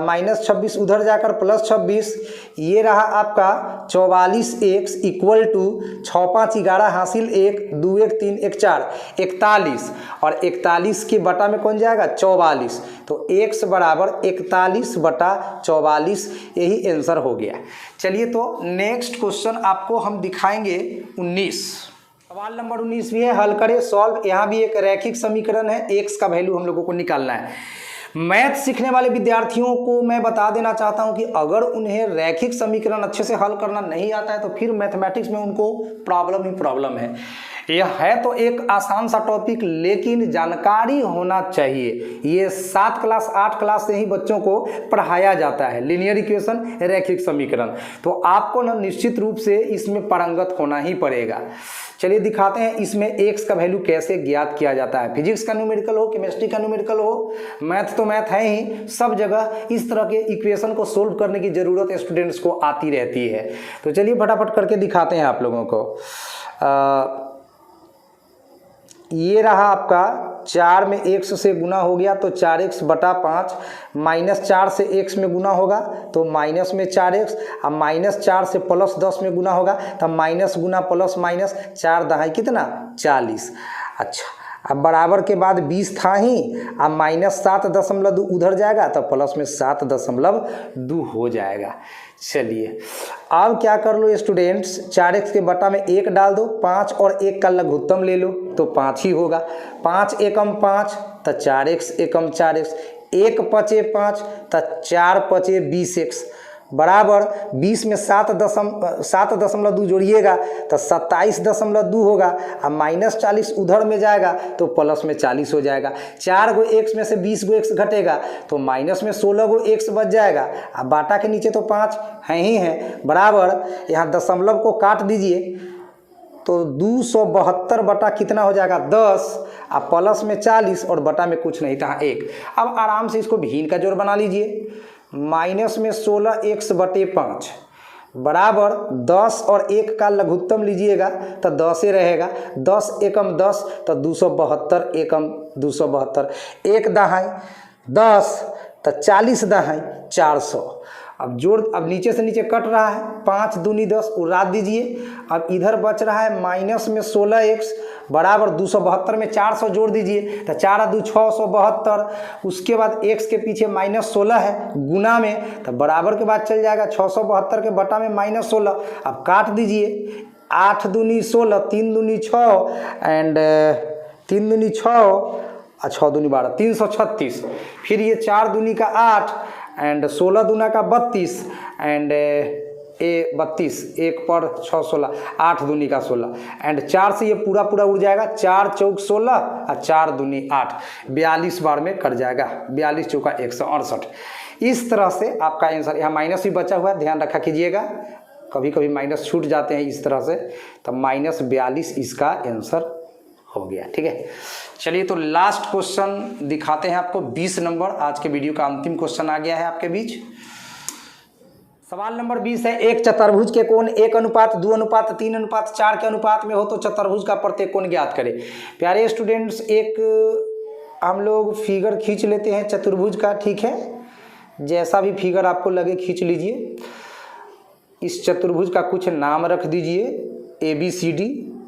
माइनस 26, उधर जाकर प्लस 26, ये रहा आपका 44x इक्वल टू 6 5 11 हासिल 1 2 1 3 1 4 41, और 41 के बटा में कौन जाएगा 44, तो x बराबर 41/44, यही आंसर हो गया। चलिए तो नेक्स्ट क्वेश्चन आपको हम दिखाएंगे 19। सवाल नंबर 19 भी है, हल करें सॉल्व। यहाँ भी एक रैखिक समीकरण है, x का वैल्यू हम लोगों को निकालना है। मैथ सीखने वाले विद्यार्थियों को मैं बता देना चाहता हूं कि अगर उन्हें रैखिक समीकरण अच्छे से हल करना नहीं आता है तो फिर मैथमेटिक्स में उनको प्रॉब्लम ही प्रॉब्लम है। यह है तो एक आसान सा टॉपिक, लेकिन जानकारी होना चाहिए। ये 7 क्लास 8 क्लास से ही बच्चों को पढ़ाया जाता है, लीनियर इक्वेशन, रैखिक समीकरण, तो आपको ना निश्चित रूप से इसमें पारंगत होना ही पड़ेगा। चलिए दिखाते हैं इसमें x का वैल्यू कैसे ज्ञात किया जाता है। फिजिक्स का न्यूमेरिकल हो, केमिस्ट्री का न्यूमेरिकल हो, मैथ तो मैथ है ही, सब जगह इस तरह के इक्वेशन को सोल्व करने की ज़रूरत स्टूडेंट्स को आती रहती है। तो चलिए फटाफट करके दिखाते हैं आप लोगों को। ये रहा आपका 4 में x से गुना हो गया तो 4x/5, -4 से x में गुना होगा तो माइनस में 4x, अब -4 से +10 में गुना होगा तब माइनस गुना प्लस माइनस, 4 दहाई कितना 40। अच्छा, अब बराबर के बाद 20 था ही, अब -7.2 उधर जाएगा तो प्लस में 7.2 हो जाएगा। चलिए अब क्या कर लो स्टूडेंट्स, 4x के बटा में 1 डाल दो, 5 और 1 का लघुत्तम ले लो तो 5 ही होगा। 5 एकम 5 तो 4x एकम 4x, 1 पचे 5 तो 4 पचे 20x बराबर 20 में 7.2 जोड़िएगा तो 27.2 होगा। अब -40 उधर में जाएगा तो प्लस में 40 हो जाएगा। 4 गो x में से 20 गो x घटेगा तो माइनस में 16 गो x बच जाएगा। अब बाटा के नीचे तो 5 है ही है, बराबर यहाँ दशमलव को काट दीजिए तो 272 बटा कितना हो जाएगा 10, अब प्लस में 40 और बटा में कुछ नहीं था 1। अब आराम से इसको भिन्न का जोड़ बना लीजिए, माइनस में 16x/5 बराबर 10 और 1 का लघुत्तम लीजिएगा तो 10 ही रहेगा, 10 एकम 10 तो 272 एकम 272, 1 दहाई 10 तो 40 दहाई 400। अब जोड़, अब नीचे से नीचे कट रहा है, 5 दूनी 10 उड़ा दीजिए। अब इधर बच रहा है माइनस में 16x बराबर 272 में 400 जोड़ दीजिए तो 4 2 672, उसके बाद x के पीछे -16 है गुना में तो बराबर के बाद चल जाएगा 672 के बटा में -16। अब काट दीजिए, 8 दूनी 16, 3 दूनी 6 एंड 3 दूनी 6 और 6 दूनी 12, 336। फिर ये 4 दूनी का 8 एंड 16 दूना का 32 एंड 32, 1 पर 6 16, 8 दूनी का 16 एंड 4 से ये पूरा उड़ जाएगा, 4 चौक 16 और 4 दूनी 8, 42 बार में कट जाएगा, 42 चौका 168। इस तरह से आपका आंसर, यहाँ माइनस भी बचा हुआ है, ध्यान रखा कीजिएगा, कभी कभी माइनस छूट जाते हैं इस तरह से, तो -42 इसका आंसर हो गया। ठीक है, चलिए तो लास्ट क्वेश्चन दिखाते हैं आपको, 20 नंबर। आज के वीडियो का अंतिम क्वेश्चन आ गया है आपके बीच। सवाल नंबर 20 है, एक चतुर्भुज के कोण 1:2:3:4 के अनुपात में हो तो चतुर्भुज का प्रत्येक कोण ज्ञात करें। प्यारे स्टूडेंट्स, एक हम लोग फिगर खींच लेते हैं चतुर्भुज का। ठीक है, जैसा भी फिगर आपको लगे खींच लीजिए। इस चतुर्भुज का कुछ नाम रख दीजिए ABCD।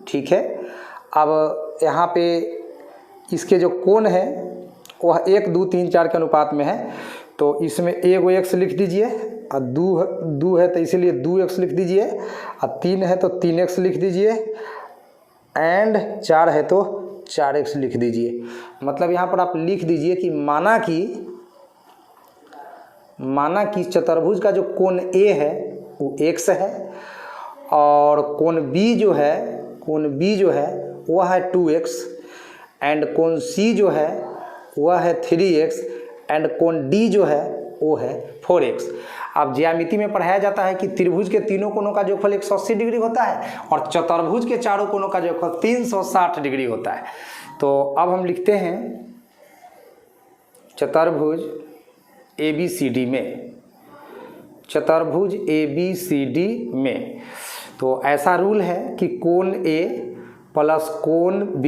ठीक है, अब यहाँ पे इसके जो कोण है वह 1, 2, 3, 4 के अनुपात में है, तो इसमें एगो x लिख दीजिए, और 2 है तो इसीलिए 2x लिख दीजिए, और 3 है तो 3x लिख दीजिए, एंड 4 है तो 4x लिख दीजिए। मतलब यहाँ पर आप लिख दीजिए कि माना कि चतुर्भुज का जो कोण A है वो x है, और कोण B जो है वह है 2x, एंड कोण C जो है वह है 3x, एंड कोण D जो है वो है 4x। अब ज्यामिति में पढ़ाया जाता है कि त्रिभुज के तीनों कोणों का जोगफल 180 डिग्री होता है और चतुर्भुज के चारों कोणों का जोगफल 360 डिग्री होता है। तो अब हम लिखते हैं चतुर्भुज ABCD में, तो ऐसा रूल है कि कोण A प्लस कोण B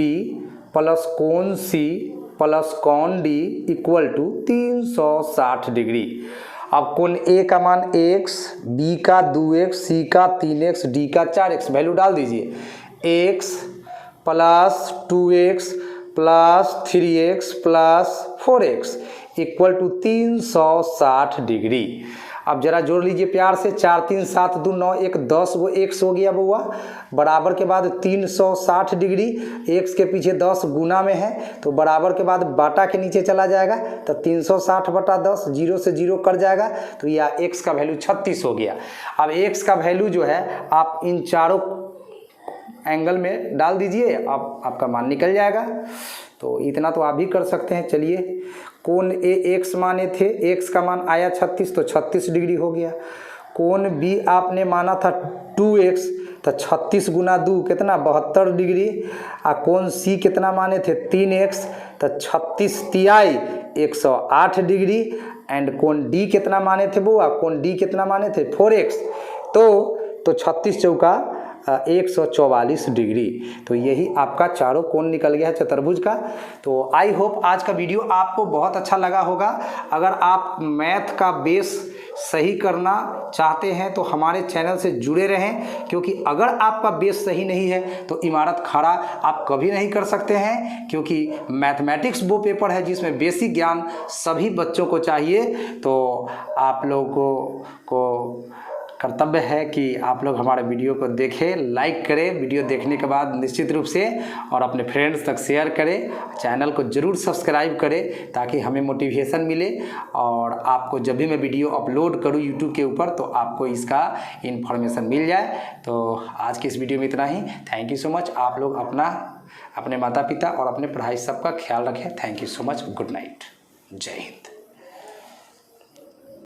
प्लस कोण C प्लस कोण D इक्वल टू 360 डिग्री। अब कोण A का मान x, B का 2x, C का 3x, D का 4x, वैल्यू डाल दीजिए। x plus 2x plus 3x plus 4x equal to 360 degree. अब जरा जोड़ लीजिए प्यार से, 4 3 7 2 9 1 10 वो x हो गया बउआ, बराबर के बाद 360 डिग्री, x के पीछे 10 गुना में है तो बराबर के बाद बाटा के नीचे चला जाएगा, तो 360 बटा 10, 0 से 0 कट जाएगा, तो यह x का वैल्यू 36 हो गया। अब x का वैल्यू जो है आप इन चारों एंगल में डाल दीजिए, अब आपका मान निकल जाएगा। तो इतना तो आप भी कर सकते हैं। चलिए, कोण A x माने थे, x का मान आया 36 तो 36 डिग्री हो गया। कोण B आपने माना था 2x, तो 36 गुना 2 कितना 72 डिग्री। और कोण C कितना माने थे 3x, तो 36 तिहाई 108 डिग्री। एंड कोण D कितना माने थे बुआ, कोण D कितना माने थे 4x, तो 36 चौका 144 डिग्री। तो यही आपका चारों कोण निकल गया है चतुर्भुज का। तो आई होप आज का वीडियो आपको बहुत अच्छा लगा होगा। अगर आप मैथ का बेस सही करना चाहते हैं तो हमारे चैनल से जुड़े रहें, क्योंकि अगर आपका बेस सही नहीं है तो इमारत खड़ा आप कभी नहीं कर सकते हैं, क्योंकि मैथमेटिक्स वो पेपर है जिसमें बेसिक ज्ञान सभी बच्चों को चाहिए। तो आप लोगों को कर्तव्य है कि आप लोग हमारे वीडियो को देखें, लाइक करें, वीडियो देखने के बाद निश्चित रूप से, और अपने फ्रेंड्स तक शेयर करें। चैनल को ज़रूर सब्सक्राइब करें ताकि हमें मोटिवेशन मिले, और आपको जब भी मैं वीडियो अपलोड करूं यूट्यूब के ऊपर तो आपको इसका इन्फॉर्मेशन मिल जाए। तो आज की इस वीडियो में इतना ही। Thank you so much. आप लोग अपने माता पिता और अपने पढ़ाई सबका ख्याल रखें। Thank you so much. Good night. जय हिंद।